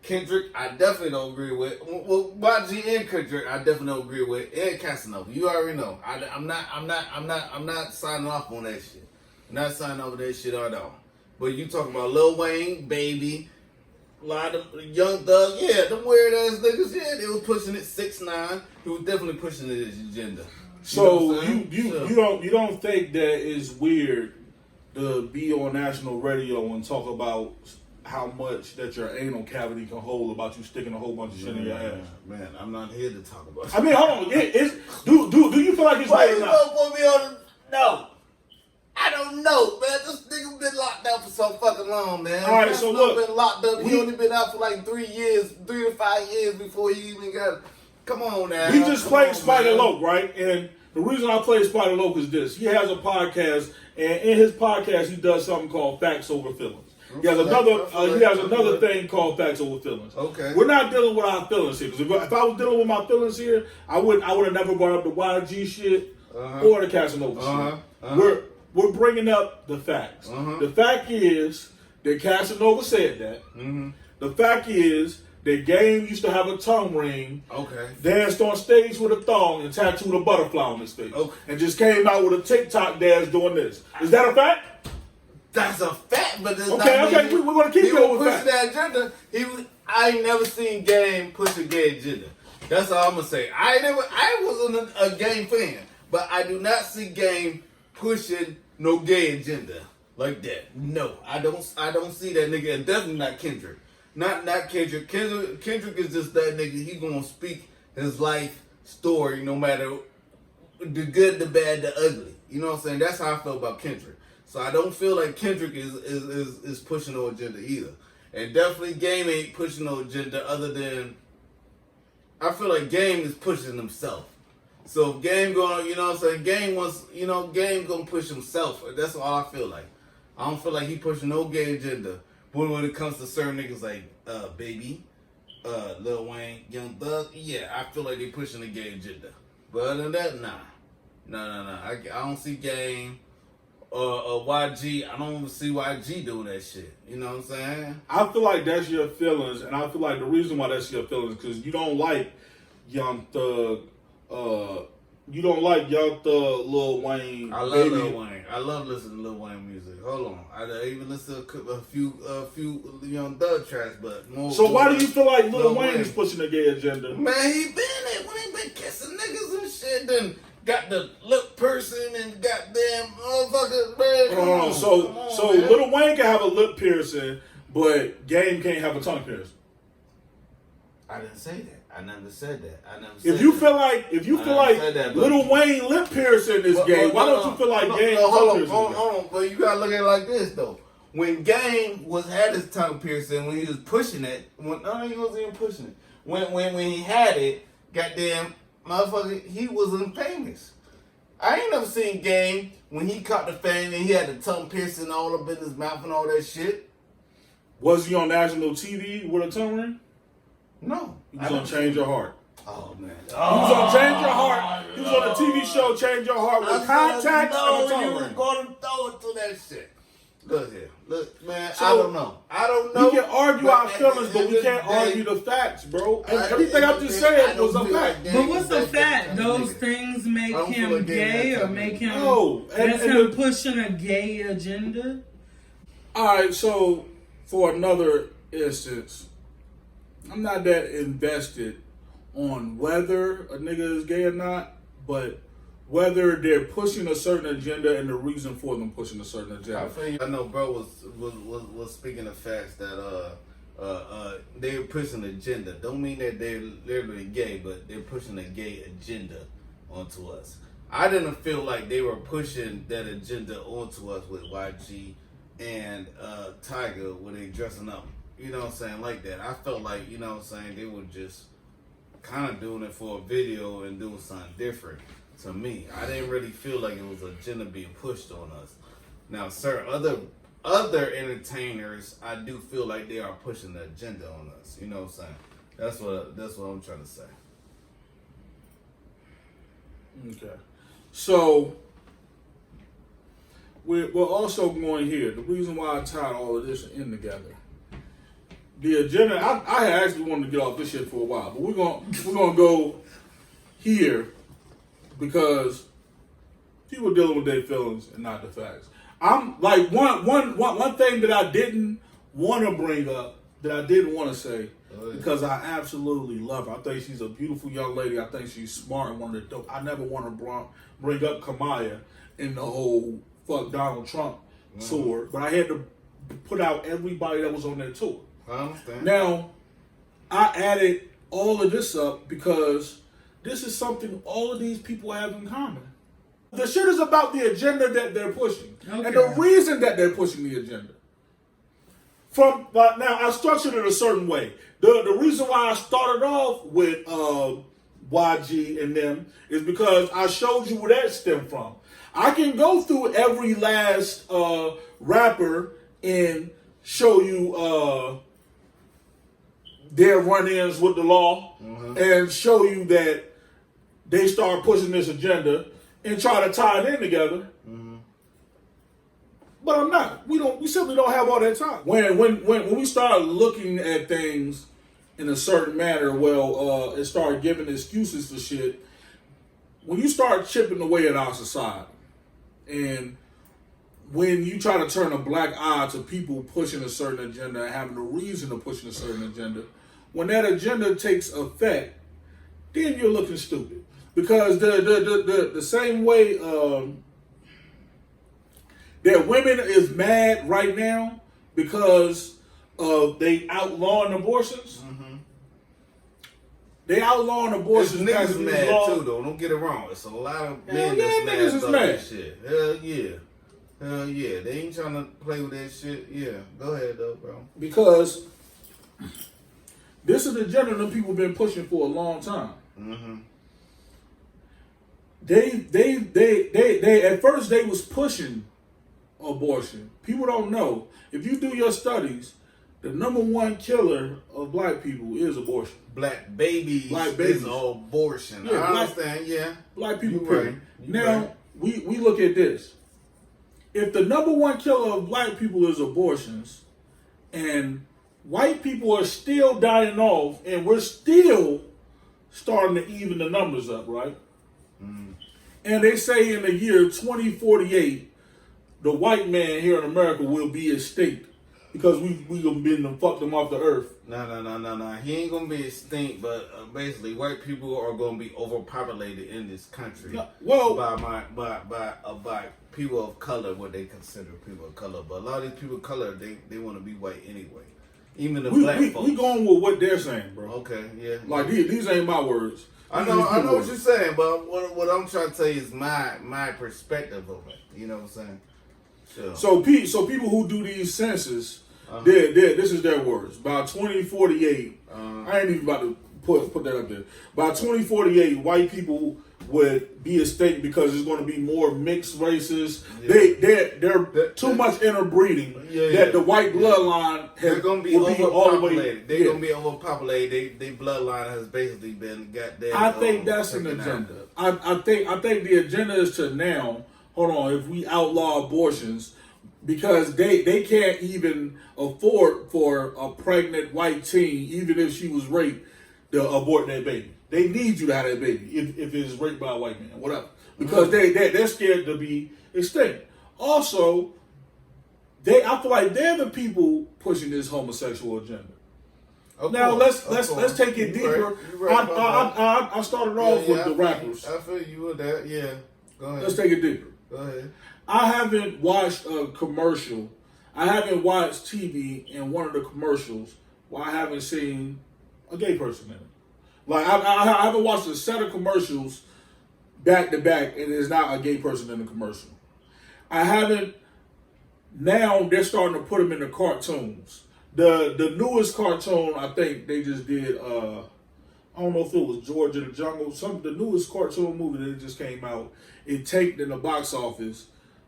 Kendrick I definitely don't agree with. Well, YG and Kendrick I definitely don't agree with. And Casanova, you already know. I'm not signing off on that shit. Not signing off on that shit at all. But you talking about Lil Wayne, Baby, a lot of Young Thug, yeah, them weird ass niggas, yeah, they was pushing it. 6ix9ine, he was definitely pushing it his agenda. So you don't think that it's weird to be on national radio and talk about how much that your anal cavity can hold about you sticking a whole bunch of shit in your ass? Man, I'm not here to talk about it. I mean, hold on. Do you feel like it's Why weird you or gonna not? put me on the... No. I don't know, man. This nigga been locked up for so fucking long, man. All right, so look. Been locked up. He only been out for like 3 to 5 years before he even got... Come on now. He just played Spider Loc, right? And the reason I play Spider Loc is this. He has a podcast, and in his podcast, he does something called Facts Over Feelings. He has another thing called Facts Over Feelings. Okay. We're not dealing with our feelings here. Because if I was dealing with my feelings here, I would have never brought up the YG shit or the Casanova shit. We're bringing up the facts. The fact is that Casanova said that. The fact is that Game used to have a tongue ring, danced on stage with a thong, and tattooed a butterfly on his face, and just came out with a TikTok dance doing this. Is that a fact? That's a fact, but it's okay. We're gonna keep going with pushing that agenda. I ain't never seen Game push a gay agenda. That's all I'm gonna say. I wasn't a Game fan, but I do not see Game pushing no gay agenda like that. No, I don't see that nigga, and definitely not Kendrick. Not Kendrick. Kendrick is just that nigga. He gonna speak his life story, no matter the good, the bad, the ugly. You know what I'm saying? That's how I feel about Kendrick. So I don't feel like Kendrick is pushing no agenda either. And definitely Game ain't pushing no agenda other than I feel like Game is pushing himself. So if Game going, you know what I'm saying, Game wants, Game gonna push himself. That's all I feel like. I don't feel like he pushing no gay agenda. But when it comes to certain niggas like Baby, Lil Wayne, Young Thug, yeah, I feel like they pushing the gay agenda. But other than that, nah. I don't see Game. YG, I don't even see YG doing that shit. You know what I'm saying? I feel like that's your feelings, and I feel like the reason why that's your feelings because you don't like Young Thug. You don't like Young Thug, Lil Wayne. I love Lil Wayne. I love listening to Lil Wayne music. Hold on, I even listen to a few Young Thug tracks, but more. So why do you feel like Lil Wayne is pushing the gay agenda? Man, he been it when he been kissing niggas and shit. Then got the lip piercing and goddamn motherfuckers, man. So Lil Wayne can have a lip piercing, but Game can't have a tongue piercing. I didn't say that. I never said that. If you feel like Lil Wayne lip piercing is gay, why don't you feel like Game tongue piercing? Hold on. But you gotta look at it like this though. When Game had his tongue piercing, when he was pushing it, he wasn't even pushing it. When he had it, goddamn motherfucker, he wasn't famous. I ain't never seen Game when he caught the fame and he had the tongue piercing all up in his mouth and all that shit. Was he on national TV with a tongue ring? No. He was on Change Your Heart. Oh, man. He was on Change Your Heart. He was on the TV show Change Your Heart with contacts and a tongue you was ring. going to throw it to that shit. Look here. Look, man, so, I don't know. We can argue our feelings, but we can't argue the facts, bro. Everything I just said was a fact. But what's the fact? Those things make him gay or make him... No. That's him pushing a gay agenda? All right, so for another instance... I'm not that invested on whether a nigga is gay or not, but whether they're pushing a certain agenda and the reason for them pushing a certain agenda. I know bro was speaking of facts that they're pushing an agenda. Don't mean that they're literally gay, but they're pushing a gay agenda onto us. I didn't feel like they were pushing that agenda onto us with YG and Tyga when they dressing up. You know what I'm saying? Like that. I felt like, you know what I'm saying, they were just kind of doing it for a video and doing something different to me. I didn't really feel like it was an agenda being pushed on us. Now, sir, other entertainers, I do feel like they are pushing the agenda on us. You know what I'm saying? That's what I'm trying to say. Okay. So we're also going here. The reason why I tied all of this in together. The agenda. I actually wanted to get off this shit for a while, but we're gonna go here because people are dealing with their feelings and not the facts. I'm like one thing that I didn't want to bring up, that I didn't want to say, because I absolutely love her. I think she's a beautiful young lady. I think she's smart and one of the dope. I never want to bring up Kamaya in the whole fuck Donald Trump tour, but I had to put out everybody that was on that tour. I understand. Now, I added all of this up because this is something all of these people have in common. The shit is about the agenda that they're pushing. Okay. And the reason that they're pushing the agenda. Now, I structured it a certain way. The reason why I started off with YG and them is because I showed you where that stemmed from. I can go through every last rapper and show you their run-ins with the law and show you that they start pushing this agenda and try to tie it in together. But I'm not. We simply don't have all that time. When we start looking at things in a certain manner, and start giving excuses for shit, when you start chipping away at our society, and when you try to turn a black eye to people pushing a certain agenda and having a reason to push a certain agenda, when that agenda takes effect, then you're looking stupid. Because the same way that women is mad right now because they outlawing abortions. They outlawing abortions. Niggas mad too, though. Don't get it wrong. It's a lot of men that's mad about that shit. Hell yeah. Hell yeah. They ain't trying to play with that shit. Yeah. Go ahead, though, bro. Because this is the agenda that people have been pushing for a long time. They at first they was pushing abortion. People don't know. If you do your studies, the number one killer of black people is abortion. Black babies is abortion. Yeah, I understand, yeah. Black people, right. Now, we look at this. If the number one killer of black people is abortions, and white people are still dying off, and we're still starting to even the numbers up, right? And they say in the year 2048, the white man here in America will be extinct because we gonna been and fucked them off the earth. No. He ain't gonna be extinct, but basically, white people are gonna be overpopulated in this country. By people of color, what they consider people of color. But a lot of these people of color, they want to be white anyway. Even the black folks. We going with what they're saying, bro. Okay, yeah. Like these ain't my words. I know what you're saying, but what I'm trying to tell you is my perspective of it. You know what I'm saying? Sure. So people who do these census, this is their words. By 2048, I ain't even about to put that up there. By 2048, white people would be extinct because there's going to be more mixed races. Yeah. They're too much interbreeding that the white bloodline they're going to be overpopulated. They're going to be overpopulated. Their bloodline has basically been goddamn. I think that's an agenda. I think the agenda is to now. Hold on, if we outlaw abortions, because they can't even afford for a pregnant white teen, even if she was raped, to abort that baby. They need you to have that baby if it is raped by a white man, whatever. Because they're scared to be extinct. Also, I feel like they're the people pushing this homosexual agenda. Now let's take it deeper. Right. I started off with the rappers. I feel you with that. Yeah, go ahead. Let's take it deeper. Go ahead. I haven't watched a commercial. I haven't watched TV in one of the commercials where I haven't seen a gay person in it. Like I haven't watched a set of commercials back to back and there's not a gay person in the commercial. I haven't. Now they're starting to put them in the cartoons. The newest cartoon I think they just did. I don't know if it was George of the Jungle. The newest cartoon movie that just came out. It tanked in the box office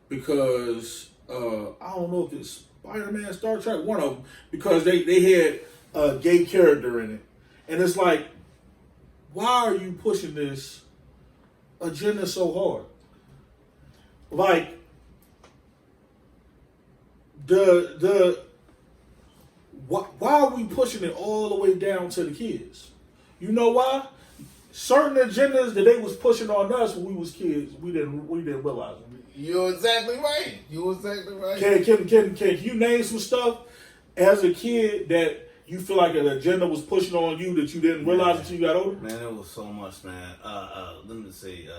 because I don't know if it's Spider-Man, Star Trek, one of them, because they had a gay character in it. And it's like, why are you pushing this agenda so hard? Like why are we pushing it all the way down to the kids? You know why? Certain agendas that they was pushing on us when we was kids, we didn't realize them. You're exactly right. Can you name some stuff as a kid that you feel like an agenda was pushing on you that you didn't realize until you got older? Man, it was so much, man. Let me see.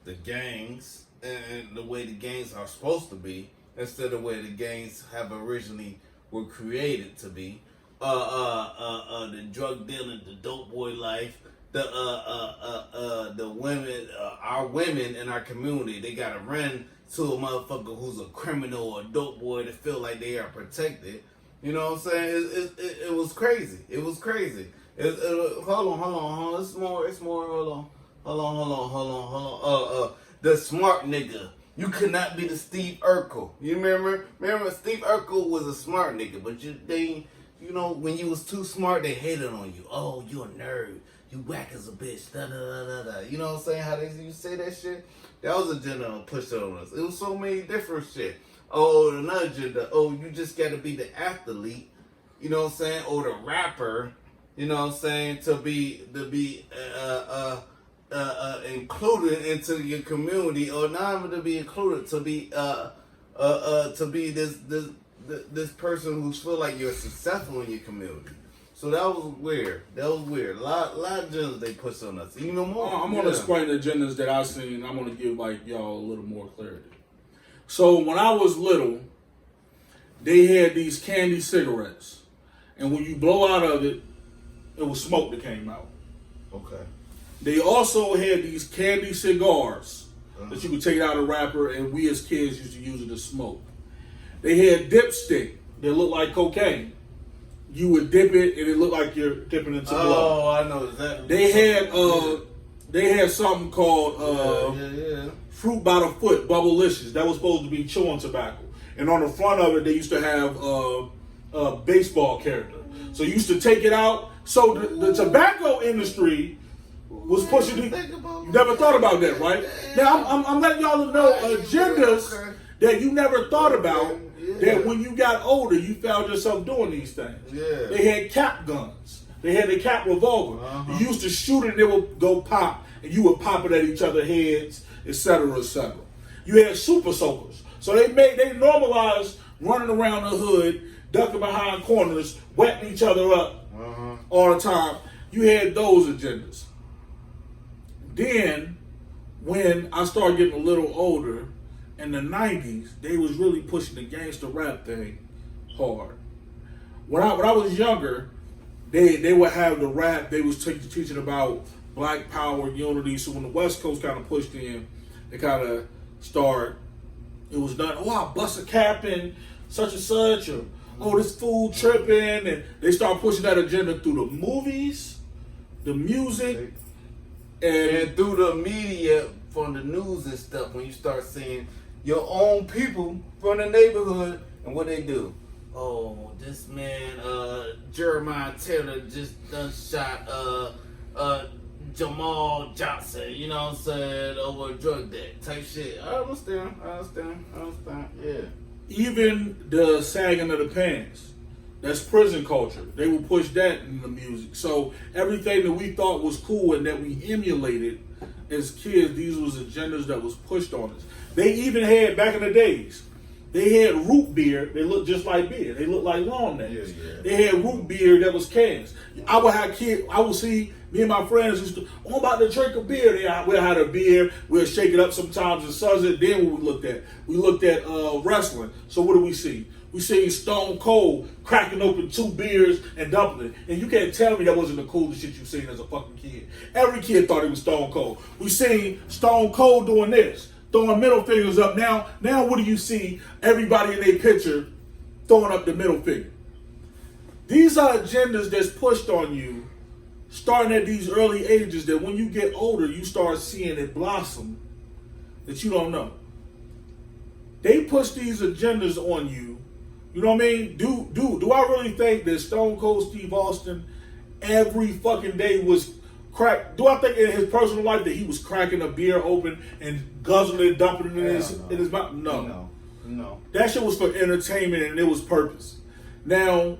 The gangs and the way the gangs are supposed to be instead of the way the gangs have originally were created to be. The drug dealing, the dope boy life, the women, our women in our community, they gotta run to a motherfucker who's a criminal or a dope boy to feel like they are protected. You know what I'm saying? It was crazy. It was crazy. Hold on. It's more. Hold on. The smart nigga. You could not be the Steve Urkel. You remember? Steve Urkel was a smart nigga, but when you was too smart, they hated on you. Oh, you a nerd. You whack as a bitch. Da da da da da. You know what I'm saying? How they you say that shit? That was a agenda pushed on us. It was so many different shit. Oh, another agenda. Oh, you just got to be the athlete. You know what I'm saying? Or the rapper. You know what I'm saying? To be included into your community, or not even to be included, to be this person who feel like you're successful in your community. So that was weird. A lot of agendas they push on us. You know more. I'm gonna explain the agendas that I've seen. I'm gonna give y'all a little more clarity. So when I was little, they had these candy cigarettes, and when you blow out of it, it was smoke that came out. Okay. They also had these candy cigars that you could take out of a wrapper, and we as kids used to use it to smoke. They had dipstick that looked like cocaine. You would dip it, and it looked like you're dipping into blood. Oh, I know that. They had something called fruit by the foot, Bubblicious. That was supposed to be chewing tobacco. And on the front of it, they used to have a baseball character. So you used to take it out. So the tobacco industry was pushing it. You never thought about that, right? Now I'm letting y'all know agendas that you never thought about. That when you got older, you found yourself doing these things. Yeah. They had cap guns. They had a cap revolver. You used to shoot it and it would go pop, and you would pop it at each other's heads, etc., etc. You had super soakers. So they normalized running around the hood, ducking behind corners, wetting each other up all the time. You had those agendas. Then, when I started getting a little older, in the 90s, they was really pushing the gangster rap thing hard. When I was younger, they would have the rap, they was teaching about black power, unity. So when the West Coast kind of pushed in, they kind of started, it was done, oh, I bust a cap in such and such, or oh, this fool tripping. And they start pushing that agenda through the movies, the music, and through the media, from the news and stuff. When you start seeing your own people from the neighborhood and what they do. Oh, this man, Jeremiah Taylor just done shot Jamal Johnson, you know what I'm saying, over a drug debt type shit. I understand, yeah. Even the sagging of the pants, that's prison culture. They will push that in the music. So everything that we thought was cool and that we emulated as kids, these was agendas that was pushed on us. They even had, back in the days, they had root beer. They looked just like beer. They looked like lawn names. Yeah. They had root beer that was cans. I would see, me and my friends used to, I'm about to drink a beer. We'll have a beer. We'll shake it up sometimes and suds it. Then what we looked at wrestling. So what do we see? We seen Stone Cold cracking open 2 beers and dumping it. And you can't tell me that wasn't the coolest shit you seen as a fucking kid. Every kid thought it was Stone Cold. We seen Stone Cold doing this, throwing middle fingers up. Now what do you see? Everybody in their picture throwing up the middle finger. These are agendas that's pushed on you starting at these early ages, that when you get older, you start seeing it blossom that you don't know. They push these agendas on you. You know what I mean? Do I really think that Stone Cold Steve Austin every fucking day was crack? Do I think in his personal life that he was cracking a beer open and guzzling it, dumping it in his mouth? No. That shit was for entertainment and it was purpose. Now,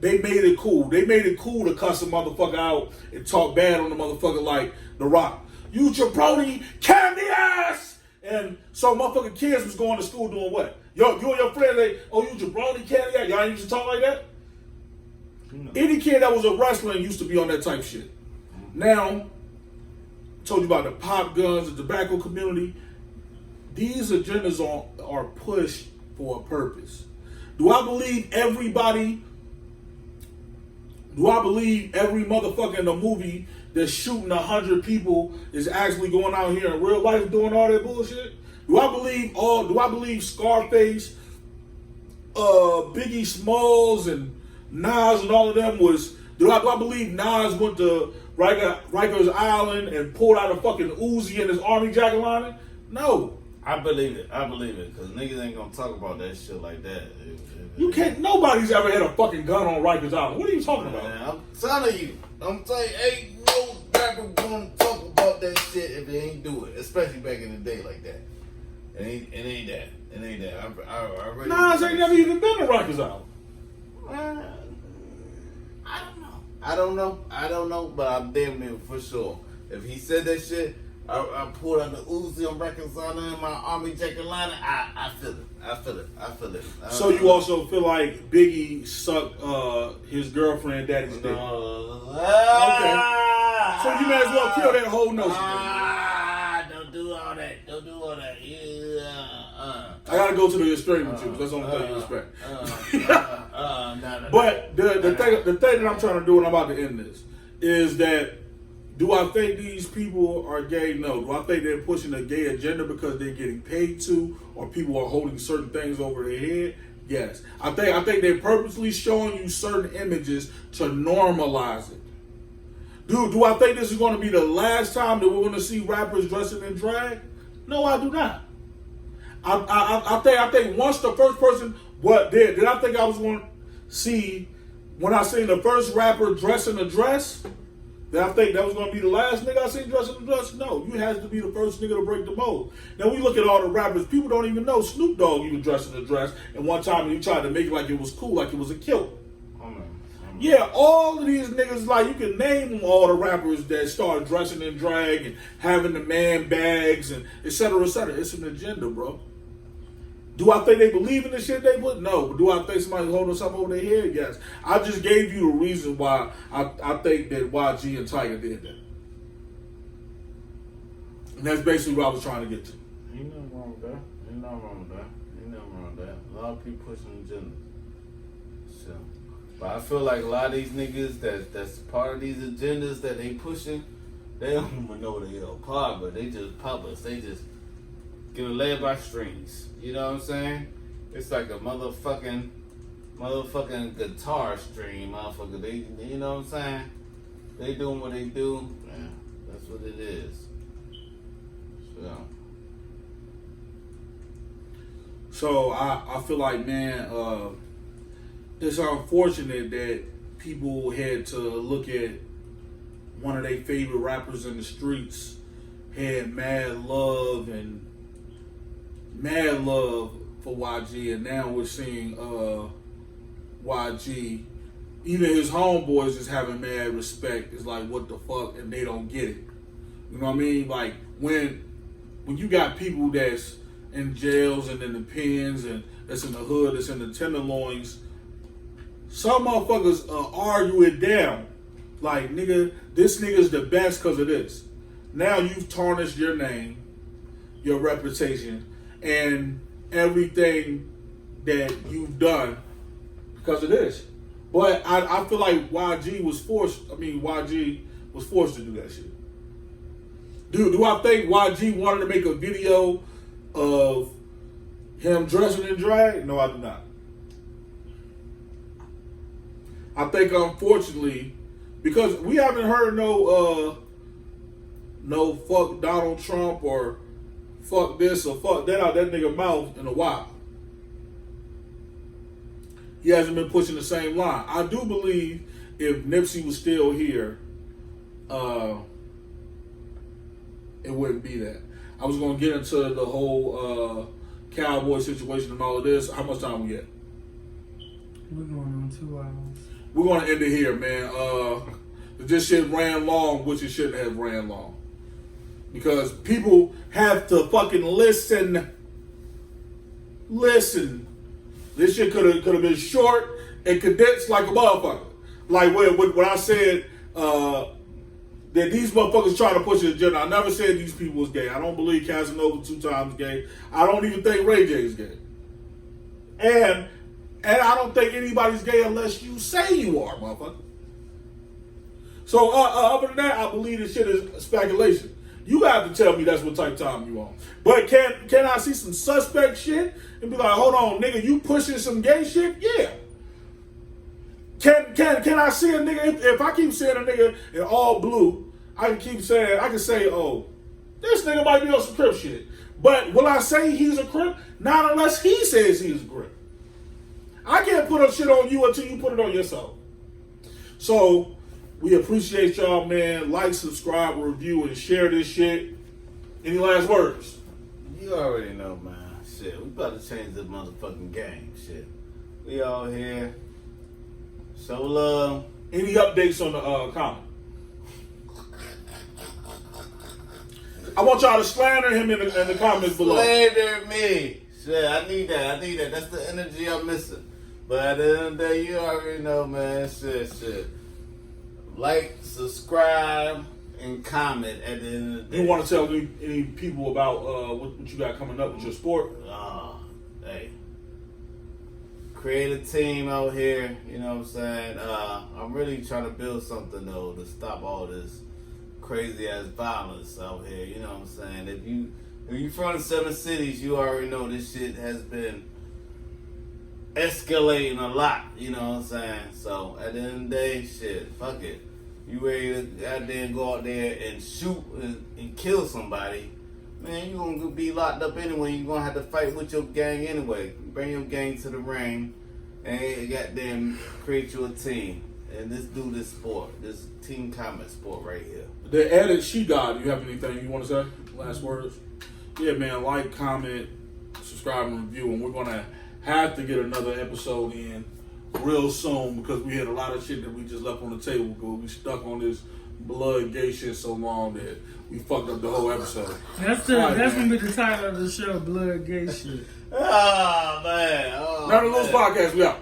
they made it cool. They made it cool to cuss a motherfucker out and talk bad on the motherfucker like The Rock. You jabroni candy ass! And so motherfucking kids was going to school doing what? You and your friends, they, oh, you jabroni candy ass? Y'all ain't used to talk like that? No. Any kid that was a wrestler used to be on that type shit. Now, I told you about the pop guns, the tobacco community. These agendas are pushed for a purpose. Do I believe every motherfucker in the movie that's shooting 100 people is actually going out here in real life doing all that bullshit? Do I believe Scarface, Biggie Smalls, and Nas and all of them was? Do I believe Nas went to Rikers Island and pulled out a fucking Uzi in his army jacket lining? No. I believe it, because niggas ain't gonna talk about that shit like that. You can't. Nobody's ever had a fucking gun on Rikers Island. What are you talking about? Man, I'm telling you, ain't no rapper gonna talk about that shit if they ain't do it, especially back in the day like that. It ain't that. I really Nas ain't never even been to Rikers Island. I don't know, but I'm damn near for sure. If he said that shit, I pulled out the Uzi on Rikers Island in my army jacket liner. I feel it. So you also feel like Biggie sucked his girlfriend daddy's dick? Okay. So you may as well kill that whole notion. Don't do all that. I gotta go to the extreme with you, because that's the only thing you respect. But the thing that I'm trying to do, and I'm about to end this, is that do I think these people are gay? No. Do I think they're pushing a gay agenda because they're getting paid to, or people are holding certain things over their head? Yes. I think they're purposely showing you certain images to normalize it. Do I think this is going to be the last time that we're going to see rappers dressing in drag? No, I do not. I think once the first person, did I think I was going to see, when I seen the first rapper dressing a dress, did I think that was going to be the last nigga I seen dressing a dress? No, you had to be the first nigga to break the mold. Now we look at all the rappers, people don't even know Snoop Dogg even dressing a dress, and one time he tried to make it like it was cool, like it was a kilt. Yeah, all of these niggas, like, you can name all the rappers that start dressing in drag and having the man bags and et cetera, et cetera. It's an agenda, bro. Do I think they believe in the shit they put? No. But do I think somebody's holding something over their head? Yes. I just gave you the reason why I think that YG and Tyga did that. And that's basically what I was trying to get to. Ain't nothing wrong with that. A lot of people pushing agendas. So, but I feel like a lot of these niggas that's part of these agendas that they pushing, they don't even know they are part, but they just publish. They just get led by strings. You know what I'm saying? It's like a motherfucking guitar string, motherfucker. They, you know what I'm saying? They doing what they do. Yeah, that's what it is. So I feel like, man, it's unfortunate that people had to look at one of their favorite rappers in the streets, had mad love for YG, and now we're seeing YG, even his homeboys is having mad respect. It's like, what the fuck, and they don't get it. You know what I mean? Like, when you got people that's in jails and in the pens and that's in the hood, that's in the tenderloins, some motherfuckers argue it down. Like, nigga, this nigga's the best because of this. Now you've tarnished your name, your reputation, and everything that you've done because of this. But I feel like YG was forced to do that shit. Do I think YG wanted to make a video of him dressing in drag? No, I do not. I think, unfortunately, because we haven't heard no fuck Donald Trump or fuck this or fuck that out that nigga mouth in a while. He hasn't been pushing the same line. I do believe if Nipsey was still here, it wouldn't be that. I was gonna get into the whole cowboy situation and all of this. How much time we get? We're going on 2 hours. We're gonna end it here, man. This shit ran long, which it shouldn't have ran long. Because people have to fucking listen. Listen. This shit could have been short and condensed like a motherfucker. Like when I said that these motherfuckers try to push an agenda. I never said these people was gay. I don't believe Casanova 2 times gay. I don't even think Ray J is gay. And I don't think anybody's gay unless you say you are, motherfucker. So other than that, I believe this shit is speculation. You have to tell me that's what type of time you on. But can I see some suspect shit and be like, hold on, nigga, you pushing some gay shit? Yeah. Can I see a nigga, if I keep saying a nigga in all blue, I can say, oh, this nigga might be on some Crip shit. But will I say he's a Crip? Not unless he says he's a Crip. I can't put a shit on you until you put it on yourself. So, we appreciate y'all, man. Like, subscribe, review, and share this shit. Any last words? You already know, man. Shit, we about to change the motherfucking game. Shit. We all here. Show love. Any updates on the comment? I want y'all to slander him in the comments below. Slander me. Shit, I need that. That's the energy I'm missing. But at the end of the day, you already know, man. Shit. Like, subscribe, and comment at the end of the day. You want to tell any people about what you got coming up with your sport? Hey. Create a team out here, you know what I'm saying? I'm really trying to build something, though, to stop all this crazy-ass violence out here, you know what I'm saying? If you from the 7 cities, you already know this shit has been escalating a lot, you know what I'm saying? So, at the end of the day, shit, fuck it. You ready to goddamn go out there and shoot and kill somebody, man, you gonna be locked up anyway. You gonna have to fight with your gang anyway. Bring your gang to the ring and goddamn create you a team. And let's do this sport, this team combat sport right here. The edit she got, you have anything you want to say? Last words? Yeah, man, like, comment, subscribe, and review. And we're going to have to get another episode in real soon because we had a lot of shit that we just left on the table because we stuck on this blood gay shit so long that we fucked up the whole episode. That's going to be the title of the show, Blood Gay Shit. Oh, man. None of those podcasts, we out.